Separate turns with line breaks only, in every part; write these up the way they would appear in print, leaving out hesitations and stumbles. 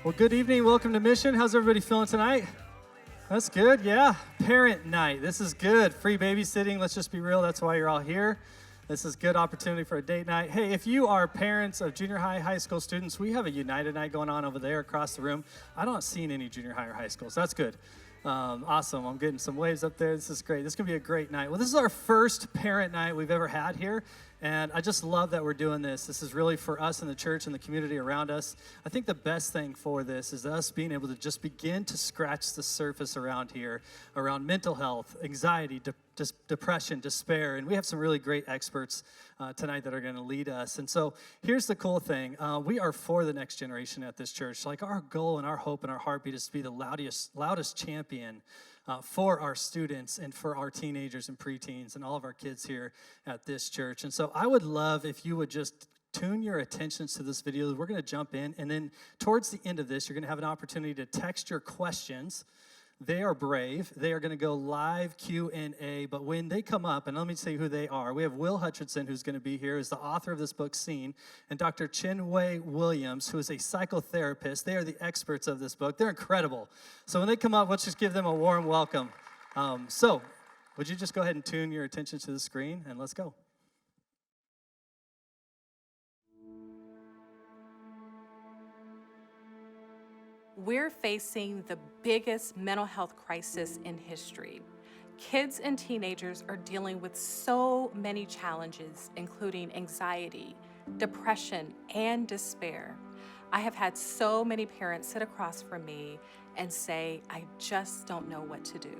Well, good evening. Welcome to Mission. How's everybody feeling tonight? That's good, yeah. Parent night. This is good. Free babysitting. Let's just be real. That's why you're all here. This is a good opportunity for a date night. Hey, if you are parents of junior high, high school students, we have a United night going on over there across the room. I don't see any junior high or high schools. That's good. Awesome. I'm getting some waves up there. This is great. This is going to be a great night. Well, this is our first parent night we've ever had here. And I just love that we're doing this. This is really for us in the church and the community around us. I think the best thing for this is us being able to just begin to scratch the surface around here, around mental health, anxiety, depression, despair. And we have some really great experts tonight that are going to lead us. And so here's the cool thing. We are for the next generation at this church. Like our goal and our hope and our heartbeat is to be the loudest champion for our students and for our teenagers and preteens and all of our kids here at this church. And so I would love if you would just tune your attentions to this video. We're going to jump in, and then towards the end of this, you're going to have an opportunity to text your questions. They are brave. They are going to go live Q&A, but when they come up, and let me say who they are. We have Will Hutcherson, who's going to be here, who's the author of this book, Seen, and Dr. Chinwé Williams, who is a psychotherapist. They are the experts of this book. They're incredible. So when they come up, let's just give them a warm welcome. So would you just go ahead and tune your attention to the screen, and let's go.
We're facing the biggest mental health crisis in history. Kids and teenagers are dealing with so many challenges, including anxiety, depression, and despair. I have had so many parents sit across from me and say, I just don't know what to do.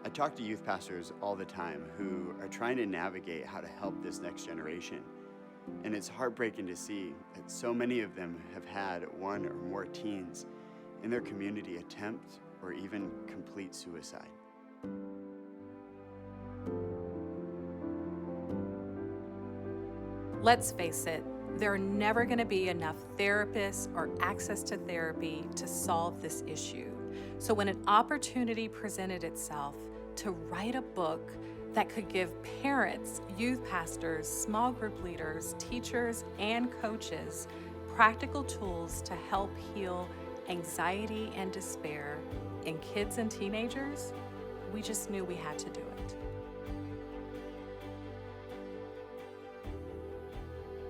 I talk to youth pastors all the time who are trying to navigate how to help this next generation. And it's heartbreaking to see that so many of them have had one or more teens in their community attempt or even complete suicide.
Let's face it, there are never going to be enough therapists or access to therapy to solve this issue. So when an opportunity presented itself to write a book that could give parents, youth pastors, small group leaders, teachers, and coaches practical tools to help heal anxiety and despair in kids and teenagers, we just knew we had to do it.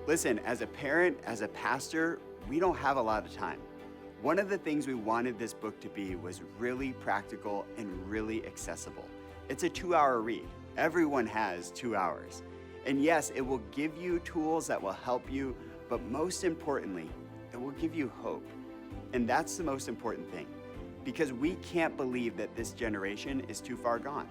Listen, as a parent, as a pastor, we don't have a lot of time. One of the things we wanted this book to be was really practical and really accessible. It's a 2-hour read. Everyone has 2 hours. And yes, it will give you tools that will help you, but most importantly, it will give you hope. And that's the most important thing, because we can't believe that this generation is too far gone.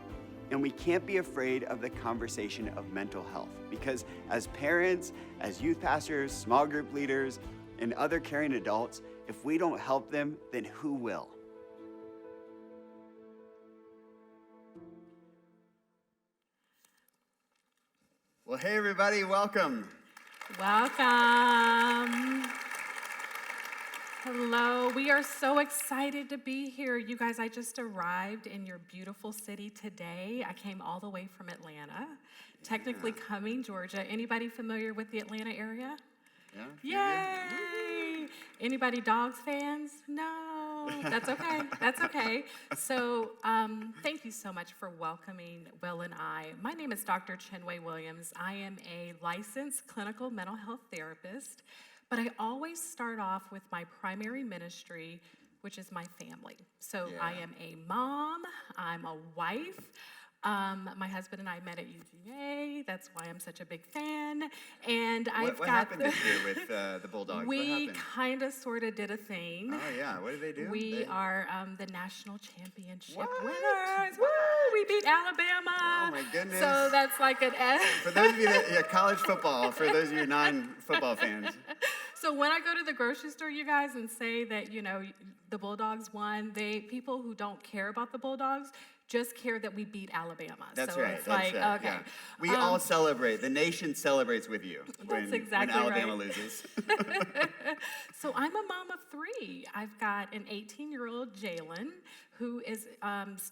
And we can't be afraid of the conversation of mental health, because as parents, as youth pastors, small group leaders, and other caring adults, if we don't help them, then who will? Well, hey everybody, welcome.
Welcome. Hello, we are so excited to be here. You guys, I just arrived in your beautiful city today. I came all the way from Atlanta, technically Cumming, Georgia. Anybody familiar with the Atlanta area?
Yeah.
Yay! Anybody Dogs fans? No, that's okay. That's okay. So thank you so much for welcoming Will and I. My name is Dr. Chinwé Williams. I am a licensed clinical mental health therapist, but I always start off with my primary ministry, which is my family. So I am a mom, I'm a wife. My husband and I met at UGA. That's why I'm such a big fan. And
What happened this year with the Bulldogs?
We kind of sort of did a thing.
Oh yeah, what did they do?
We are the national championship winners. Woo! We beat Alabama.
Oh my goodness.
So that's like an
For those of you that, college football, for those of you non-football fans.
So when I go to the grocery store, you guys, and say that, The Bulldogs won. People who don't care about the Bulldogs just care that we beat Alabama.
That's
so
right.
It's
That's
like,
right.
okay.
Yeah. We all celebrate. The nation celebrates with you when
exactly
Alabama
right.
loses.
So I'm a mom of 3. I've got an 18-year-old Jalen who is,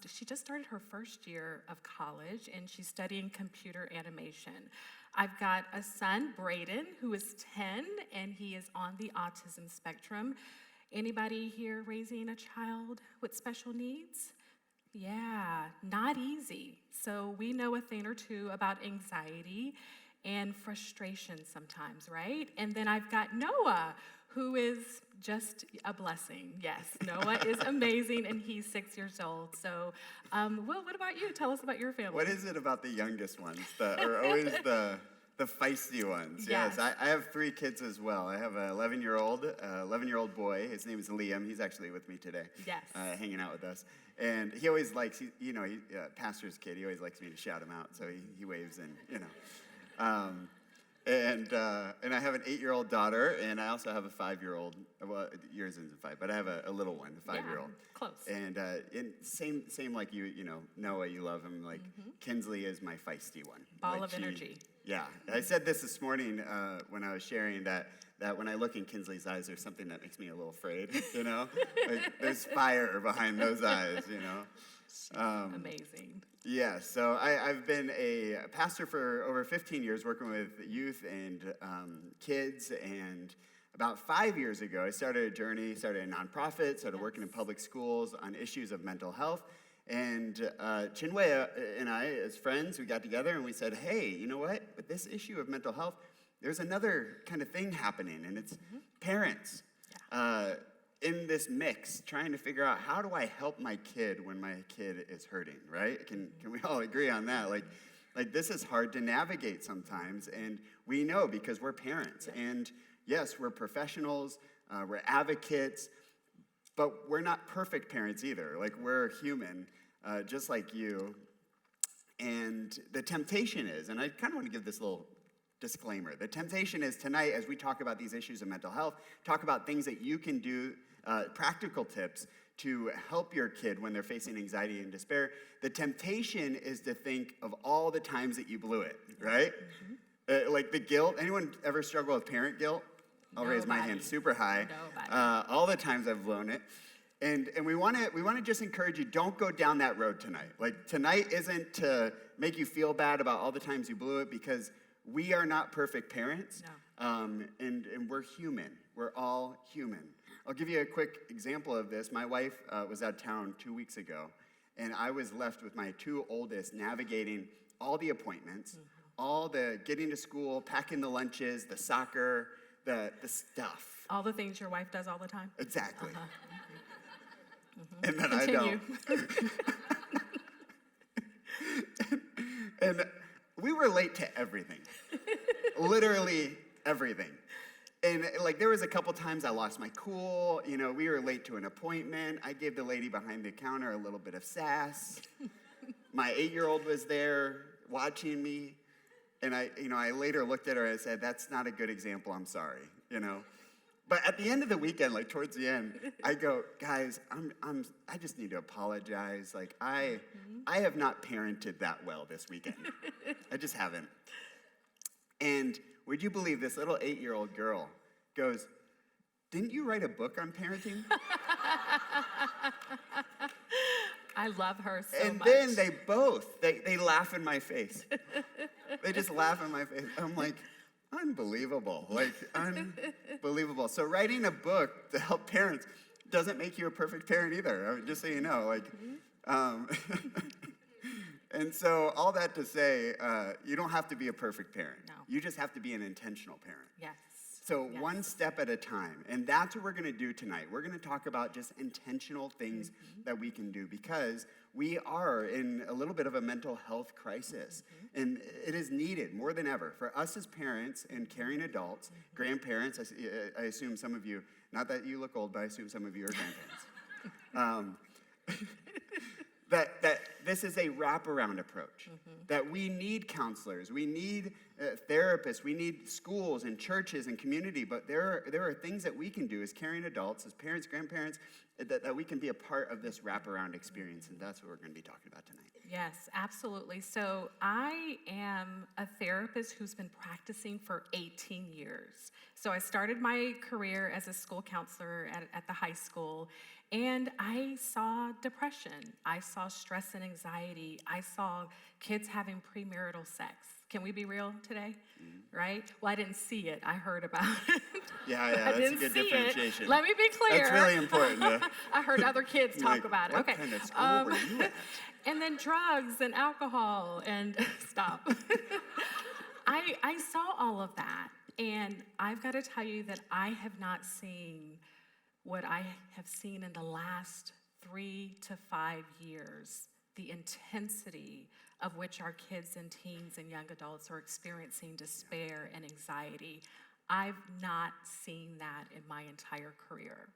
she just started her first year of college and she's studying computer animation. I've got a son, Braden, who is 10 and he is on the autism spectrum. Anybody here raising a child with special needs? Yeah, not easy. So we know a thing or two about anxiety and frustration sometimes, right? And then I've got Noah, who is just a blessing. Yes, Noah is amazing, and he's 6 years old. So, Will, what about you? Tell us about your family.
What is it about the youngest ones that are always the feisty ones?
Yes.
I have 3 kids as well. I have an 11-year-old boy. His name is Liam. He's actually with me today.
Yes.
Hanging out with us. And he always likes, pastor's kid. He always likes me to shout him out. So he waves and, And I have an 8-year-old daughter, and I also have a 5-year-old. Well, yours isn't 5, but I have a little one, a 5-year-old.
Yeah, close.
And same like you, Noah, you love him. Like Kinsley is my feisty one.
Ball
Like
of energy.
Yeah, I said this morning when I was sharing that when I look in Kinsley's eyes, there's something that makes me a little afraid. Like there's fire behind those eyes.
Amazing.
Yeah, so I've been a pastor for over 15 years, working with youth and kids, and about 5 years ago, I started a nonprofit, started working in public schools on issues of mental health, and Chinwé and I, as friends, we got together and we said, hey, you know what, with this issue of mental health, there's another kind of thing happening, and it's parents.
Yeah.
In this mix, trying to figure out how do I help my kid when my kid is hurting, right? Can we all agree on that? Like this is hard to navigate sometimes, and we know because we're parents, and yes, we're professionals, we're advocates, but we're not perfect parents either. Like we're human, just like you, and the temptation is, and I kind of want to give this little disclaimer. The temptation is tonight, as we talk about these issues of mental health, talk about things that you can do, practical tips to help your kid when they're facing anxiety and despair. The temptation is to think of all the times that you blew it, right? Like the guilt. Anyone ever struggle with parent guilt? I'll raise my hand super high. All the times I've blown it. And we want to just encourage you, don't go down that road tonight. Like tonight isn't to make you feel bad about all the times you blew it, because we are not perfect parents, and we're human. We're all human. I'll give you a quick example of this. My wife was out of town 2 weeks ago, and I was left with my 2 oldest navigating all the appointments, all the getting to school, packing the lunches, the soccer, the stuff.
All the things your wife does all the time?
Exactly. And then
Continue.
I don't. And we were late to everything. Literally everything. And like there was a couple times I lost my cool. We were late to an appointment. I gave the lady behind the counter a little bit of sass. My 8-year-old was there watching me. And I later looked at her and I said, that's not a good example, I'm sorry, But at the end of the weekend, like towards the end, I go, guys, I just need to apologize. Like I have not parented that well this weekend. I just haven't. And would you believe this little 8-year-old girl goes, didn't you write a book on parenting?
I love her so
and
much.
then they laugh in my face. They just laugh in my face. I'm like, unbelievable, unbelievable. So writing a book to help parents doesn't make you a perfect parent either, just so you know. And so all that to say, you don't have to be a perfect parent.
No.
You just have to be an intentional parent.
Yes.
So
Yes.
one step at a time. And that's what we're going to do tonight. We're going to talk about just intentional things that we can do, because we are in a little bit of a mental health crisis. And it is needed more than ever for us as parents and caring adults, grandparents. I assume some of you, not that you look old, but I assume some of you are grandparents. That this is a wraparound approach, that we need counselors, we need therapists, we need schools and churches and community, but there are things that we can do as caring adults, as parents, grandparents, that we can be a part of this wraparound experience, and that's what we're going to be talking about tonight.
Yes, absolutely. So I am a therapist who's been practicing for 18 years. So I started my career as a school counselor at the high school, and I saw depression. I saw stress and anxiety. I saw kids having premarital sex. Can we be real today? Right? Well, I didn't see it. I heard about it.
Yeah, that's a good differentiation.
Let me be clear.
That's really important.
I heard other kids talk about it.
What
Okay.
kind of school were you at?
And then drugs and alcohol and stop. I saw all of that, and I've got to tell you that I have not seen what I have seen in the last 3 to 5 years, the intensity of which our kids and teens and young adults are experiencing despair and anxiety. I've not seen that in my entire career.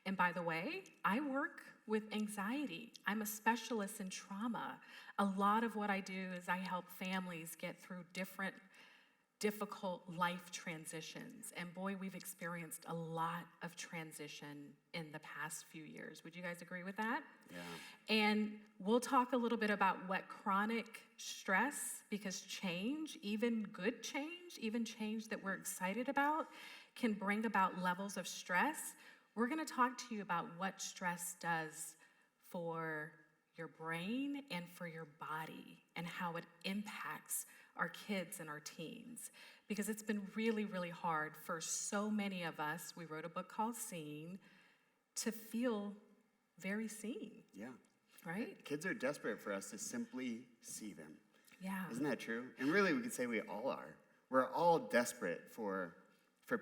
And by the way, I work with anxiety. I'm a specialist in trauma. A lot of what I do is I help families get through difficult life transitions. And boy, we've experienced a lot of transition in the past few years. Would you guys agree with that?
Yeah.
And we'll talk a little bit about what chronic stress, because change, even good change, even change that we're excited about, can bring about levels of stress. We're going to talk to you about what stress does for your brain and for your body and how it impacts our kids and our teens. Because it's been really, really hard for so many of us, we wrote a book called Seen, to feel very seen.
Yeah.
Right?
Kids are desperate for us to simply see them.
Yeah.
Isn't that true? And really, we could say we all are. We're all desperate for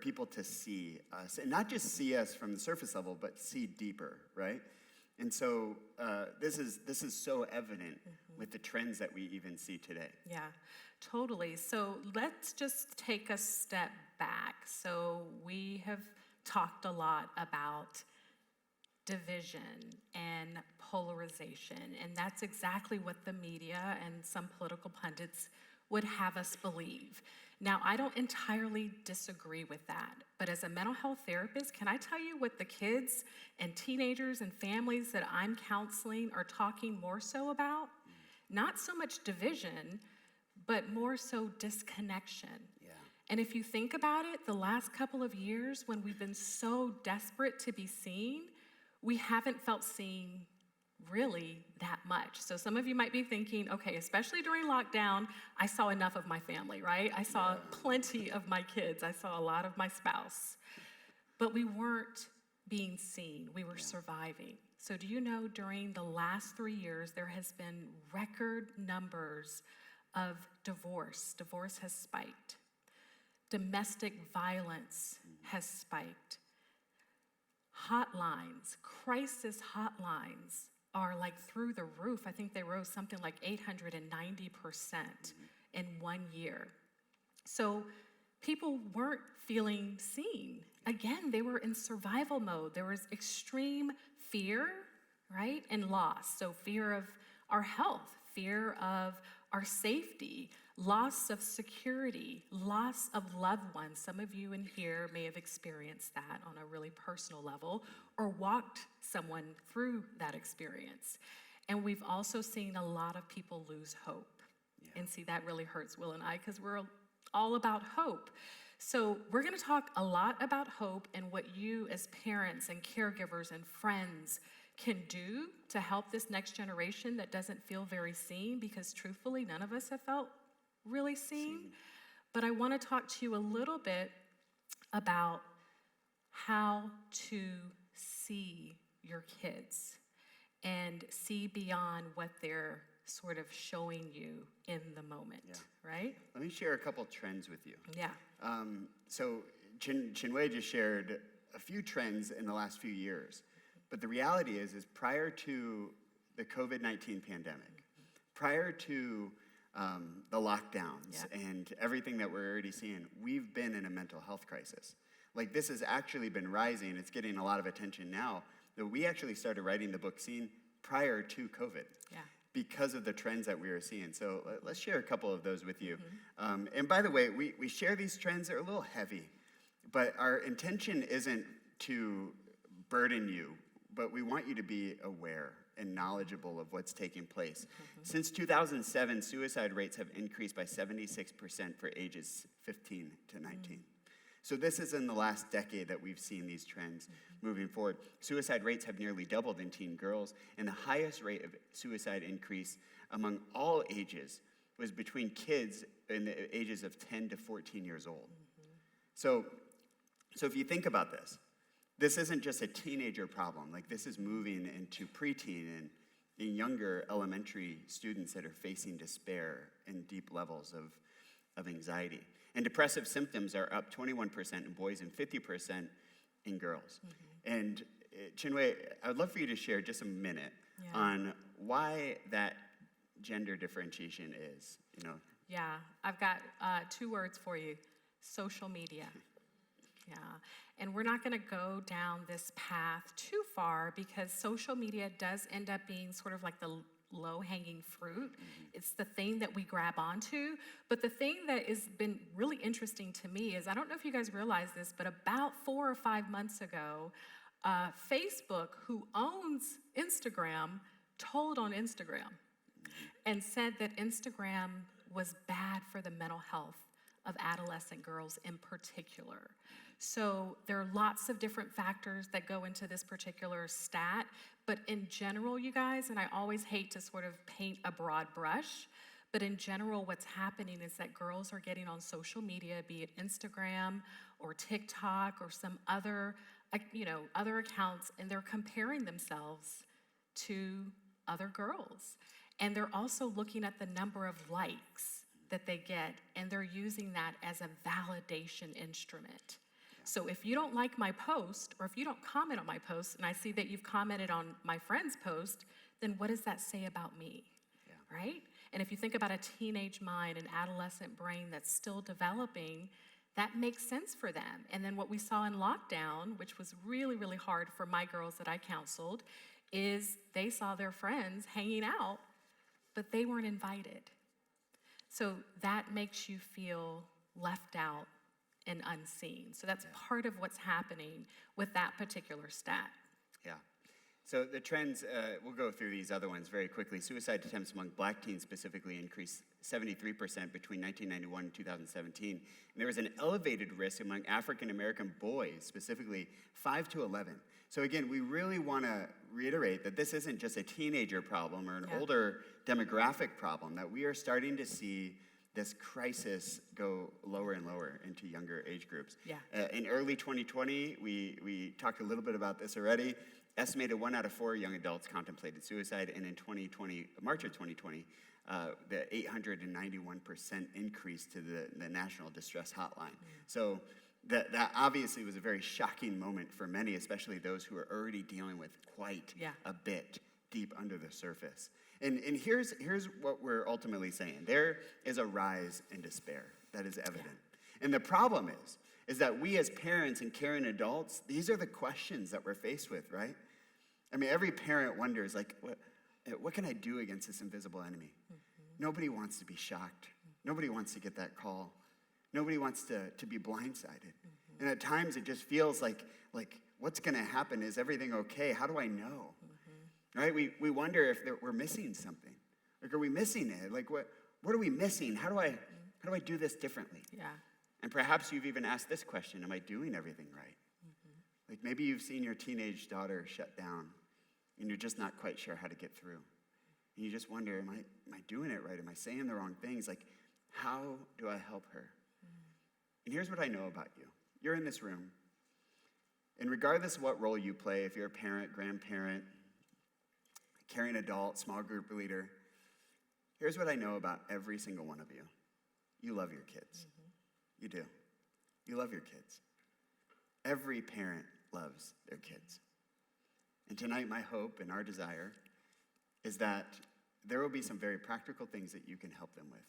people to see us, and not just see us from the surface level, but see deeper, right? And so this is so evident with the trends that we even see today.
Yeah, totally. So let's just take a step back. So we have talked a lot about division and polarization, and that's exactly what the media and some political pundits would have us believe. Now, I don't entirely disagree with that, but as a mental health therapist, can I tell you what the kids and teenagers and families that I'm counseling are talking more so about? Not so much division, but more so disconnection.
Yeah.
And if you think about it, the last couple of years when we've been so desperate to be seen, we haven't felt seen really that much. So some of you might be thinking, okay, especially during lockdown, I saw enough of my family, right? I saw plenty of my kids. I saw a lot of my spouse. But we weren't being seen. We were surviving. So do you know during the last 3 years, there has been record numbers of divorce. Divorce has spiked. Domestic violence has spiked. Hotlines, crisis hotlines are like through the roof. I think they rose something like 890% in 1 year. So people weren't feeling seen. Again, they were in survival mode. There was extreme fear, right, and loss. So fear of our health, fear of our safety, loss of security, loss of loved ones. Some of you in here may have experienced that on a really personal level or walked someone through that experience. And we've also seen a lot of people lose hope. Yeah. And see, that really hurts Will and I because we're all about hope. So we're going to talk a lot about hope and what you as parents and caregivers and friends can do to help this next generation that doesn't feel very seen, because truthfully, none of us have felt really seen. But I want to talk to you a little bit about how to see your kids and see beyond what they're sort of showing you in the moment, right?
Let me share a couple trends with you.
Yeah.
So Chinwé just shared a few trends in the last few years. But the reality is prior to the COVID-19 pandemic, prior to the lockdowns and everything that we're already seeing, we've been in a mental health crisis. Like, this has actually been rising. It's getting a lot of attention now. That we actually started writing the book Seen prior to COVID.
Yeah.
because of the trends that we are seeing. So let's share a couple of those with you. And by the way, we share these trends. They're a little heavy, but our intention isn't to burden you, but we want you to be aware and knowledgeable of what's taking place. Since 2007, suicide rates have increased by 76% for ages 15 to 19. So this is in the last decade that we've seen these trends moving forward. Suicide rates have nearly doubled in teen girls, and the highest rate of suicide increase among all ages was between kids in the ages of 10 to 14 years old. So if you think about this isn't just a teenager problem. Like, this is moving into preteen and in younger elementary students that are facing despair and deep levels of anxiety. And depressive symptoms are up 21% in boys and 50% in girls. And Chinwé, I would love for you to share just a minute on why that gender differentiation is,
Yeah, I've got 2 words for you: social media. Yeah, and we're not going to go down this path too far because social media does end up being sort of like the low-hanging fruit. It's the thing that we grab onto. But the thing that has been really interesting to me is, I don't know if you guys realize this, but about 4 or 5 months ago, Facebook, who owns Instagram, told on Instagram and said that Instagram was bad for the mental health of adolescent girls in particular. So there are lots of different factors that go into this particular stat, but in general, you guys, and I always hate to sort of paint a broad brush, but in general, what's happening is that girls are getting on social media, be it Instagram or TikTok or some other, other accounts, and they're comparing themselves to other girls. And they're also looking at the number of likes that they get, and they're using that as a validation instrument. So if you don't like my post, or if you don't comment on my post, and I see that you've commented on my friend's post, then what does that say about me, right? And if you think about a teenage mind, an adolescent brain that's still developing, that makes sense for them. And then what we saw in lockdown, which was really, really hard for my girls that I counseled, is they saw their friends hanging out, but they weren't invited. So that makes you feel left out and unseen. So that's part of what's happening with that particular stat.
Yeah. So the trends, we'll go through these other ones very quickly. Suicide attempts among black teens specifically increased 73% between 1991 and 2017. And there was an elevated risk among African American boys, specifically 5 to 11. So again, we really want to reiterate that this isn't just a teenager problem or an older demographic problem, that we are starting to see this crisis go lower and lower into younger age groups. In early 2020, we talked a little bit about this already. Estimated 1 out of 4 young adults contemplated suicide, and in March of 2020, the 891% increase to the National Distress Hotline. So that obviously was a very shocking moment for many, especially those who are already dealing with quite a bit deep under the surface. And here's what we're ultimately saying. There is a rise in despair that is evident. And the problem is that we as parents and caring adults, these are the questions that we're faced with, right? I mean, every parent wonders, like, what can I do against this invisible enemy? Nobody wants to be shocked. Nobody wants to get that call. Nobody wants to be blindsided. And at times it just feels like what's going to happen? Is everything okay? How do I know? Right? We wonder if we're missing something. Like, are we missing it? Like, what are we missing? How do I do this differently? And perhaps you've even asked this question: am I doing everything right? Like, maybe you've seen your teenage daughter shut down, and you're just not quite sure how to get through. And you just wonder, am I doing it right? Am I saying the wrong things? Like, how do I help her? And here's what I know about you. You're in this room, and regardless of what role you play, if you're a parent, grandparent, caring adult, small group leader, here's what I know about every single one of you. You love your kids. You do. You love your kids. Every parent loves their kids. And tonight, my hope and our desire is that there will be some very practical things that you can help them with.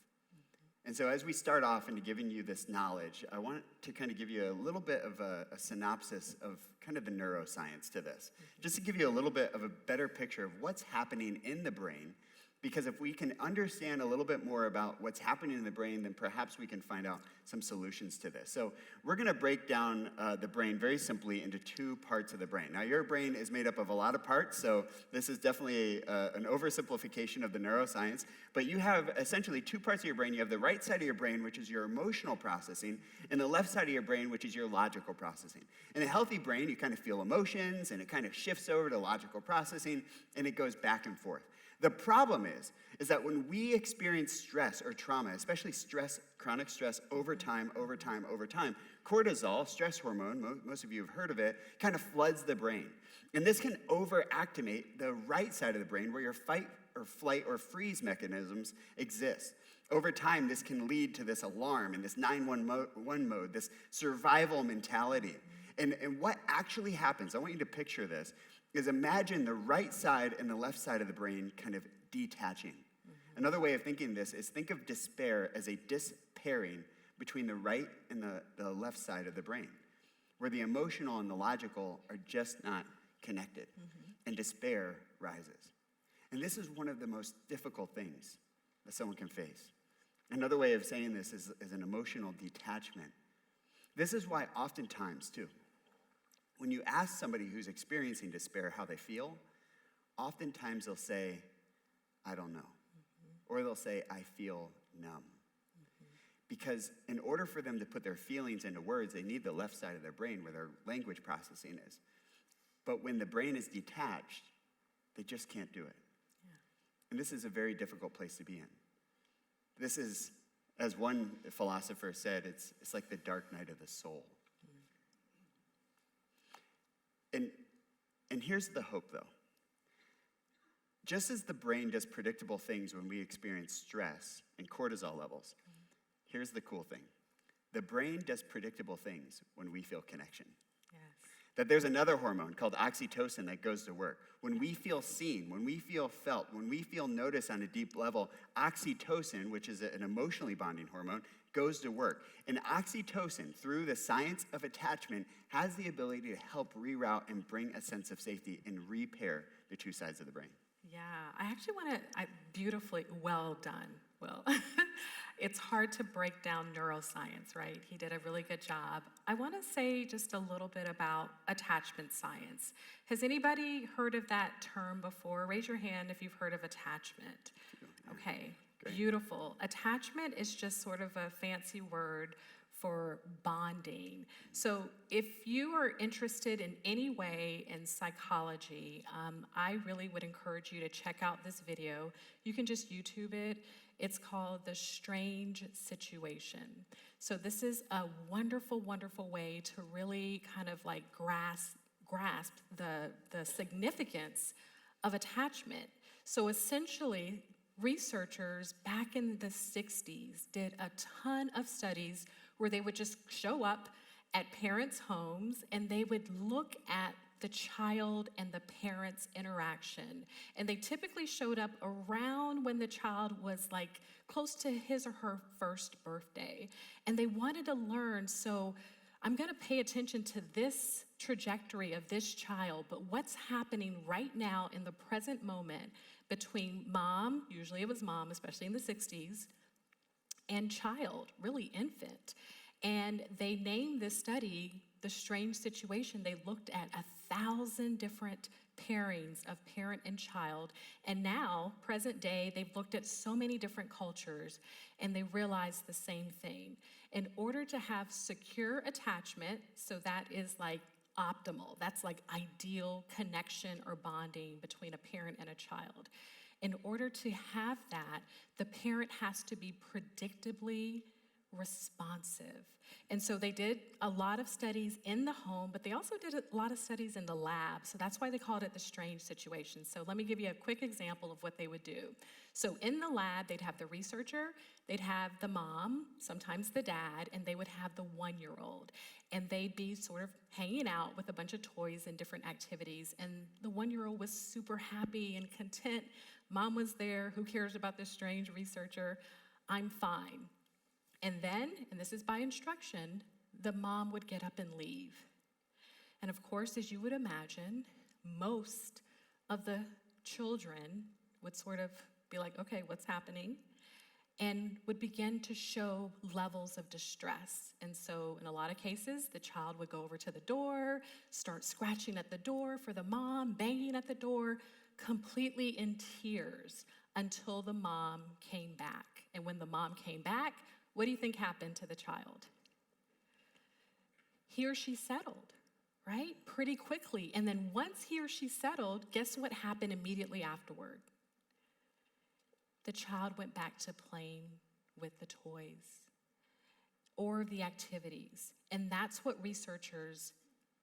And so as we start off into giving you this knowledge, I want to kind of give you a little bit of a synopsis of kind of the neuroscience to this, just to give you a little bit of a better picture of what's happening in the brain Because if we can understand a little bit more about what's happening in the brain, then perhaps we can find out some solutions to this. So we're going to break down the brain very simply into two parts of the brain. Now, your brain is made up of a lot of parts, so this is definitely an oversimplification of the neuroscience. But you have essentially two parts of your brain. You have the right side of your brain, which is your emotional processing, and the left side of your brain, which is your logical processing. In a healthy brain, you kind of feel emotions, and it kind of shifts over to logical processing, and it goes back and forth. The problem is that when we experience stress or trauma, especially stress, chronic stress over time, cortisol, stress hormone, most of you have heard of it, kind of floods the brain. And this can overactivate the right side of the brain where your fight or flight or freeze mechanisms exist. Over time, this can lead to this alarm and this 911 mode, this survival mentality. And what actually happens, I want you to picture this, is imagine the right side and the left side of the brain kind of detaching. Mm-hmm. Another way of thinking this is think of despair as a dispairing between the right and the left side of the brain, where the emotional and the logical are just not connected, and despair rises. And this is one of the most difficult things that someone can face. Another way of saying this is an emotional detachment. This is why oftentimes, too, when you ask somebody who's experiencing despair how they feel, oftentimes they'll say, I don't know. Or they'll say, I feel numb. Because in order for them to put their feelings into words, they need the left side of their brain where their language processing is. But when the brain is detached, they just can't do it. Yeah. And this is a very difficult place to be in. This is, as one philosopher said, it's like the dark night of the soul. And here's the hope, though. Just as the brain does predictable things when we experience stress and cortisol levels, here's the cool thing. The brain does predictable things when we feel connection. Yes. That there's another hormone called oxytocin that goes to work. When we feel seen, when we feel felt, when we feel noticed on a deep level, oxytocin, which is an emotionally bonding hormone, goes to work. And oxytocin, through the science of attachment, has the ability to help reroute and bring a sense of safety and repair the two sides of the brain.
Yeah, I actually want to, beautifully, well done, Will. It's hard to break down neuroscience, right? He did a really good job. I want to say just a little bit about attachment science. Has anybody heard of that term before? Raise your hand if you've heard of attachment. Okay, great. Beautiful. Attachment is just sort of a fancy word for bonding. So if you are interested in any way in psychology, I really would encourage you to check out this video. You can just YouTube it. It's called The Strange Situation. So this is a wonderful, wonderful way to really kind of like grasp the significance of attachment. So essentially, researchers back in the 60s did a ton of studies where they would just show up at parents' homes and they would look at the child and the parents' interaction. And they typically showed up around when the child was like close to his or her first birthday. And they wanted to learn, so I'm gonna pay attention to this trajectory of this child, but what's happening right now in the present moment between mom, usually it was mom, especially in the 60s, and child, really infant. And they named this study The Strange Situation. They looked at 1,000 different pairings of parent and child. And now, present day, they've looked at so many different cultures and they realized the same thing. In order to have secure attachment, so that is like optimal, that's like ideal connection or bonding between a parent and a child. In order to have that, the parent has to be predictably responsive. And so they did a lot of studies in the home, but they also did a lot of studies in the lab. So that's why they called it The Strange Situation. So let me give you a quick example of what they would do. So in the lab, they'd have the researcher, they'd have the mom, sometimes the dad, and they would have the 1-year-old. And they'd be sort of hanging out with a bunch of toys and different activities. And the 1-year-old was super happy and content. Mom was there. Who cares about this strange researcher? I'm fine. And then, and this is by instruction, the mom would get up and leave. And of course, as you would imagine, most of the children would sort of be like, okay, what's happening? And would begin to show levels of distress. And so in a lot of cases, the child would go over to the door, start scratching at the door for the mom, banging at the door, completely in tears until the mom came back. And when the mom came back, what do you think happened to the child? He or she settled, right? Pretty quickly. And then once he or she settled, guess what happened immediately afterward? The child went back to playing with the toys or the activities. And that's what researchers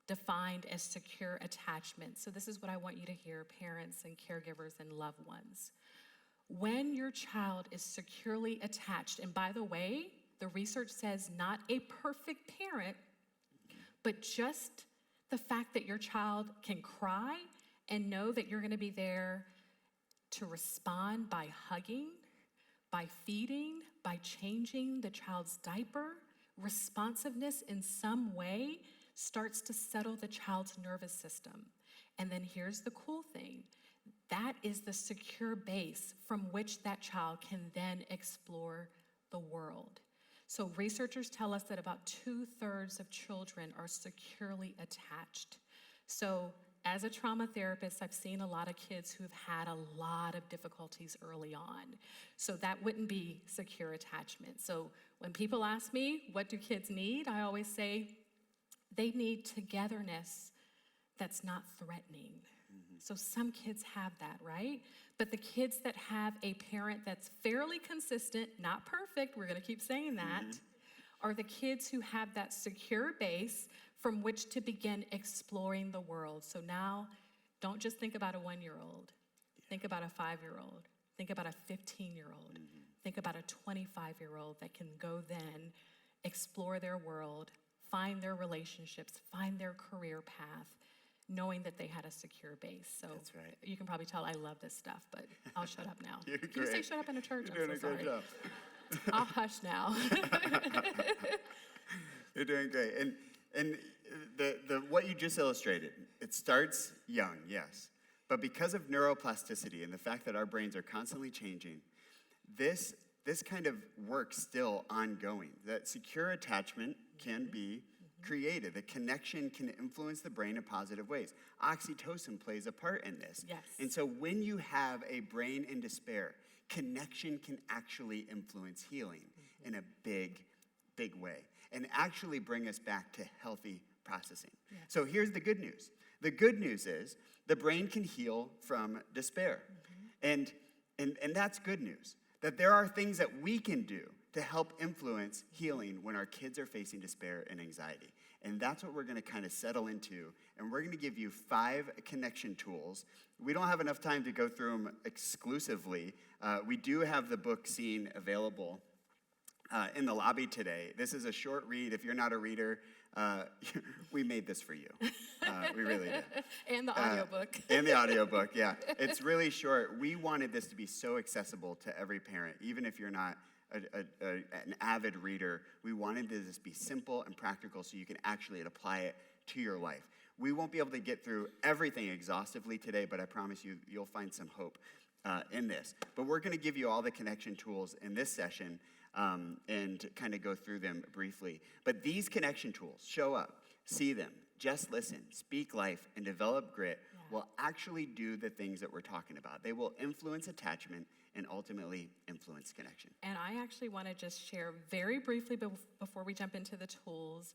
defined as secure attachment. So this is what I want you to hear, parents and caregivers and loved ones. When your child is securely attached, and by the way, the research says not a perfect parent, but just the fact that your child can cry and know that you're going to be there to respond by hugging, by feeding, by changing the child's diaper, responsiveness in some way starts to settle the child's nervous system. And then here's the cool thing. That is the secure base from which that child can then explore the world. So researchers tell us that about 2/3 of children are securely attached. So as a trauma therapist, I've seen a lot of kids who've had a lot of difficulties early on. So that wouldn't be secure attachment. So when people ask me, what do kids need? I always say they need togetherness that's not threatening. So some kids have that, right? But the kids that have a parent that's fairly consistent, not perfect, we're gonna keep saying that, are the kids who have that secure base from which to begin exploring the world. So now, don't just think about a 1-year-old. Think about a 5-year-old. Think about a 15-year-old. Think about a 25-year-old that can go then explore their world, find their relationships, find their career path, knowing that they had a secure base. So
That's right.
you can probably tell I love this stuff, but I'll shut up now.
You're
Can you say
great.
shut up in a church?
You're doing
I'm so
a great
sorry.
job.
I'll hush now.
You're doing great. And the what you just illustrated, it starts young, yes. But because of neuroplasticity and the fact that our brains are constantly changing, this kind of work's still ongoing. That secure attachment can be created. The connection can influence the brain in positive ways. Oxytocin plays a part in this.
Yes.
And so when you have a brain in despair, connection can actually influence healing in a big, big way and actually bring us back to healthy processing.
Yes.
So here's the good news. The good news is the brain can heal from despair. And that's good news, that there are things that we can do to help influence healing when our kids are facing despair and anxiety. And that's what we're going to kind of settle into. And we're going to give you 5 connection tools. We don't have enough time to go through them exclusively. We do have the book Scene available in the lobby today. This is a short read. If you're not a reader, we made this for you. We really did.
And the audiobook.
And the audiobook, yeah. It's really short. We wanted this to be so accessible to every parent, even if you're not an avid reader. We wanted this to be simple and practical so you can actually apply it to your life. We won't be able to get through everything exhaustively today, but I promise you, you'll find some hope in this. But we're going to give you all the connection tools in this session and kind of go through them briefly. But these connection tools, show up, see them, just listen, speak life, and develop grit, will actually do the things that we're talking about. They will influence attachment and ultimately influence connection.
And I actually want to just share very briefly before we jump into the tools.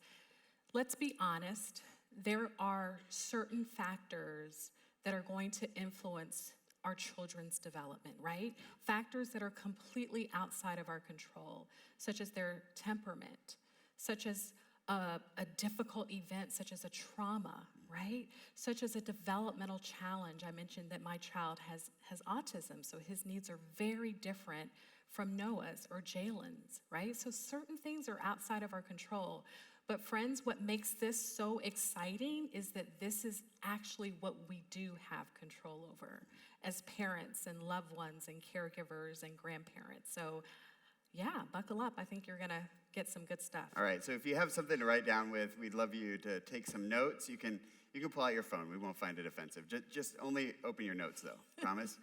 Let's be honest, there are certain factors that are going to influence our children's development, right? Factors that are completely outside of our control, such as their temperament, such as a difficult event, such as a trauma, right? Such as a developmental challenge. I mentioned that my child has autism, so his needs are very different from Noah's or Jalen's, right? So certain things are outside of our control. But friends, what makes this so exciting is that this is actually what we do have control over as parents and loved ones and caregivers and grandparents. So yeah, buckle up. I think you're gonna get some good stuff.
All right, so if you have something to write down with, we'd love you to take some notes. You can pull out your phone. We won't find it offensive. Just only open your notes, though. Promise?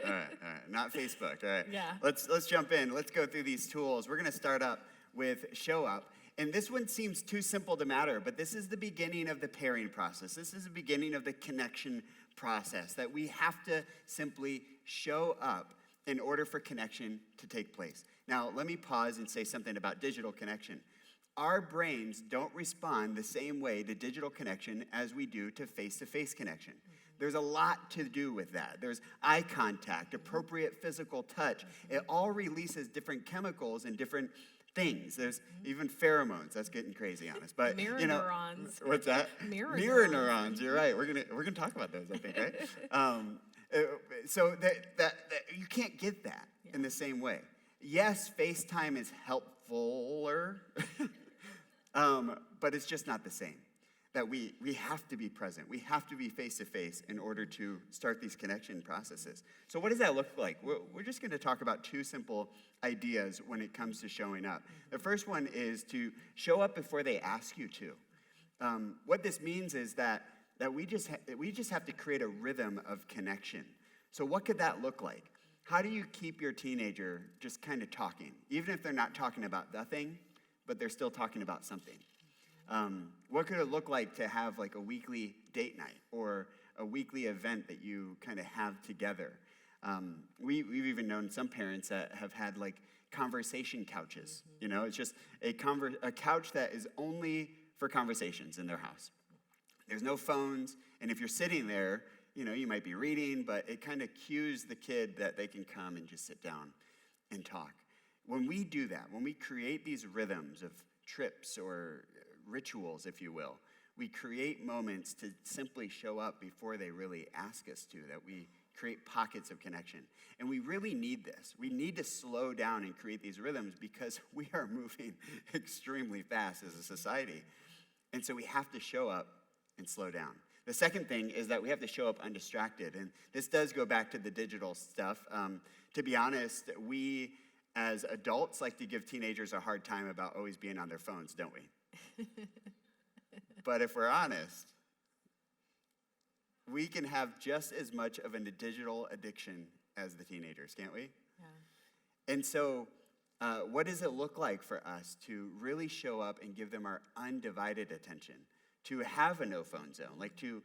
All right. Not Facebook. All right.
Yeah.
Let's jump in. Let's go through these tools. We're going to start up with Show Up. And this one seems too simple to matter, but this is the beginning of the pairing process. This is the beginning of the connection process, that we have to simply show up in order for connection to take place. Now, let me pause and say something about digital connection. Our brains don't respond the same way to digital connection as we do to face-to-face connection. There's a lot to do with that. There's eye contact, appropriate physical touch. It all releases different chemicals and different things. There's even pheromones. That's getting crazy on us. But
Mirror
you know,
neurons.
What's that?
Mirror
neurons. You're right. We're gonna talk about those, I think, right? So that you can't get that in the same way. Yes, FaceTime is helpfuler, but it's just not the same. That we have to be present. We have to be face-to-face in order to start these connection processes. So what does that look like? We're just going to talk about two simple ideas when it comes to showing up. The first one is to show up before they ask you to. What this means is that we just have to create a rhythm of connection. So what could that look like? How do you keep your teenager just kind of talking, even if they're not talking about the thing, but they're still talking about something? What could it look like to have like a weekly date night or a weekly event that you kind of have together? We've even known some parents that have had like conversation couches. You know, it's just a couch that is only for conversations in their house. There's no phones, and if you're sitting there, you know, you might be reading, but it kind of cues the kid that they can come and just sit down and talk. When we do that, when we create these rhythms of trips or rituals, if you will, we create moments to simply show up before they really ask us to, that we create pockets of connection. And we really need this. We need to slow down and create these rhythms because we are moving extremely fast as a society. And so we have to show up and slow down. The second thing is that we have to show up undistracted. And this does go back to the digital stuff. To be honest, we as adults like to give teenagers a hard time about always being on their phones, don't we? But if we're honest, we can have just as much of a digital addiction as the teenagers, can't we? Yeah. And so what does it look like for us to really show up and give them our undivided attention, to have a no-phone zone, like to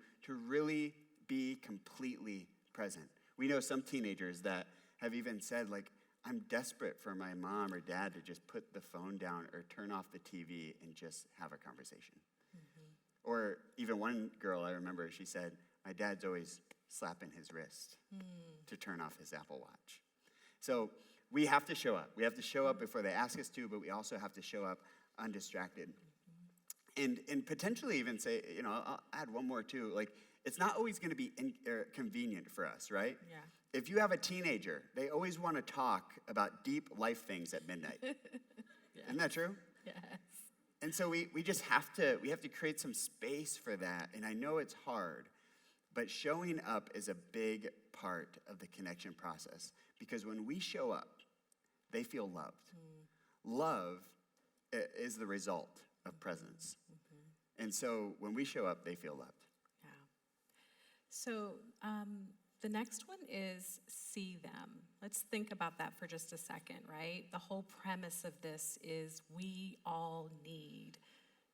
really be completely present? We know some teenagers that have even said, like, I'm desperate for my mom or dad to just put the phone down or turn off the TV and just have a conversation. Mm-hmm. Or even one girl, I remember, she said, my dad's always slapping his wrist to turn off his Apple Watch. So we have to show up. We have to show up before they ask us to, but we also have to show up undistracted. Mm-hmm. And potentially even say, you know, I'll add one more too, like, it's not always going to be convenient for us, right? Yeah. If you have a teenager, they always want to talk about deep life things at midnight. Yes. Isn't that true?
Yes.
And so we just have to create some space for that. And I know it's hard, but showing up is a big part of the connection process. Because when we show up, they feel loved. Love is the result of presence. Mm-hmm. And so when we show up, they feel loved.
Yeah. So the next one is see them. Let's think about that for just a second, right? The whole premise of this is we all need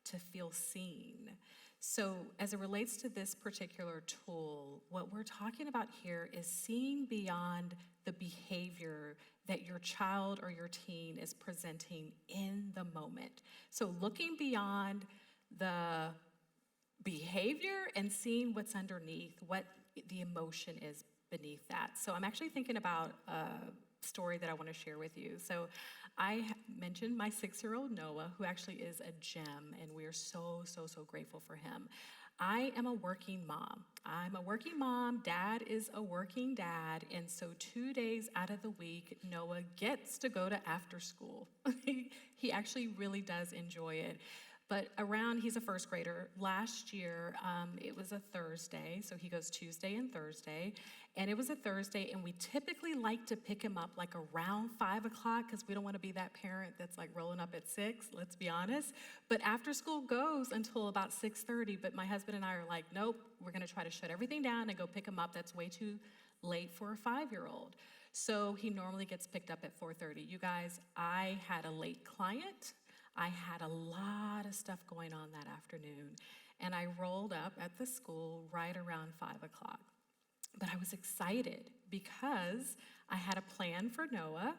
to feel seen. So as it relates to this particular tool, what we're talking about here is seeing beyond the behavior that your child or your teen is presenting in the moment. So looking beyond the behavior and seeing what's underneath, what the emotion is beneath that. So I'm actually thinking about a story that I want to share with you. So I mentioned my 6-year-old Noah, who actually is a gem, and we are so, so, so grateful for him. I am a working mom. I'm a working mom. Dad is a working dad. And so 2 days out of the week, Noah gets to go to after school. He actually really does enjoy it. But he's a first grader. Last year, it was a Thursday, so he goes Tuesday and Thursday. And it was a Thursday, and we typically like to pick him up like around 5 o'clock because we don't want to be that parent that's like rolling up at 6, let's be honest. But after school goes until about 6:30, but my husband and I are like, nope, we're going to try to shut everything down and go pick him up. That's way too late for a 5-year-old. So he normally gets picked up at 4:30. You guys, I had a late client. I had a lot of stuff going on that afternoon, and I rolled up at the school right around 5 o'clock. But I was excited because I had a plan for Noah.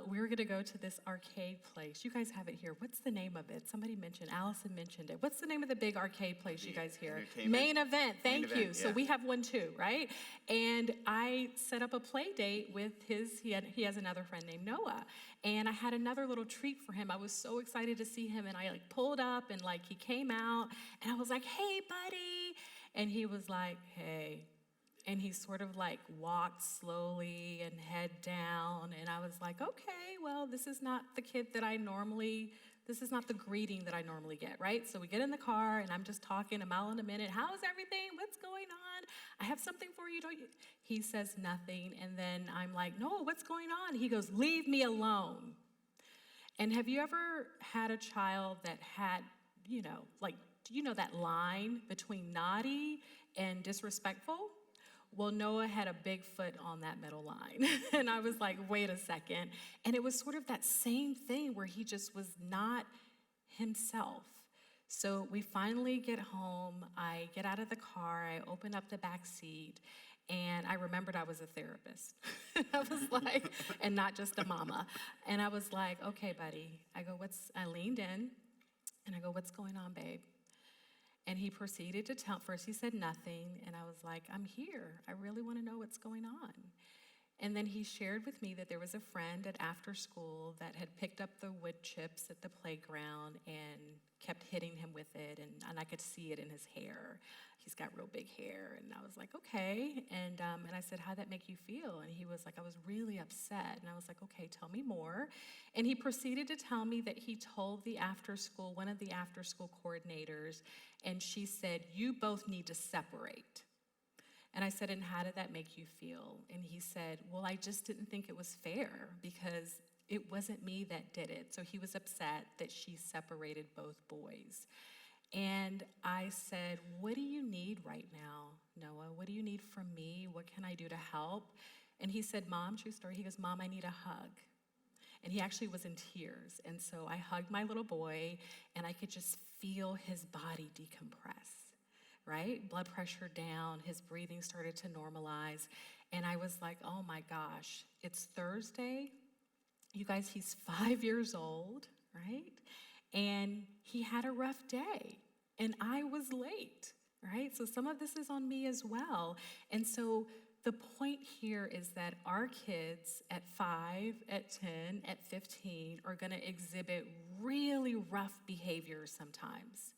We were gonna go to this arcade place. You guys have it here. What's the name of it? Somebody mentioned, Allison mentioned it. What's the name of the big arcade place you guys here? Main Event, thank you. So we have one too, right? And I set up a play date with he has another friend named Noah. And I had another little treat for him. I was so excited to see him, and I pulled up, and he came out, and I was like, hey, buddy. And he was like, hey. And he sort of walked slowly and head down. And I was like, okay, well, this is not the greeting that I normally get, right? So we get in the car, and I'm just talking a mile in a minute. How's everything? What's going on? I have something for you, don't you? He says nothing. And then I'm like, no, what's going on? He goes, leave me alone. And have you ever had a child that had, that line between naughty and disrespectful? Well, Noah had a big foot on that middle line. And I was like, wait a second. And it was sort of that same thing where he just was not himself. So we finally get home. I get out of the car. I open up the back seat. And I remembered I was a therapist. I was like, and not just a mama. And I was like, okay, buddy. I leaned in, and I go, what's going on, babe? And he proceeded to tell, first he said nothing, and I was like, I'm here. I really want to know what's going on. And then he shared with me that there was a friend at after school that had picked up the wood chips at the playground and kept hitting him with it, and I could see it in his hair. He's got real big hair, and I was like, okay. And I said, how'd that make you feel? And he was like, I was really upset. And I was like, okay, tell me more. And he proceeded to tell me that he told one of the after school coordinators, and she said, you both need to separate. And I said, and how did that make you feel? And he said, well, I just didn't think it was fair because it wasn't me that did it. So he was upset that she separated both boys. And I said, what do you need right now, Noah? What do you need from me? What can I do to help? And he said, Mom, true story, he goes, Mom, I need a hug. And he actually was in tears. And so I hugged my little boy, and I could just feel his body decompress. Right? Blood pressure down, his breathing started to normalize. And I was like, oh my gosh, it's Thursday. You guys, he's 5 years old, right? And he had a rough day, and I was late, right? So some of this is on me as well. And so the point here is that our kids at 5, at 10, at 15 are gonna exhibit really rough behavior sometimes.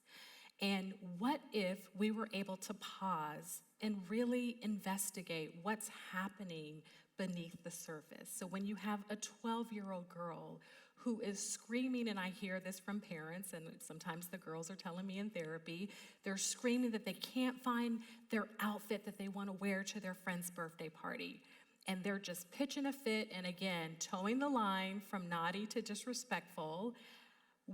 And what if we were able to pause and really investigate what's happening beneath the surface? So when you have a 12-year-old girl who is screaming, and I hear this from parents, and sometimes the girls are telling me in therapy, they're screaming that they can't find their outfit that they want to wear to their friend's birthday party. And they're just pitching a fit, and again, towing the line from naughty to disrespectful.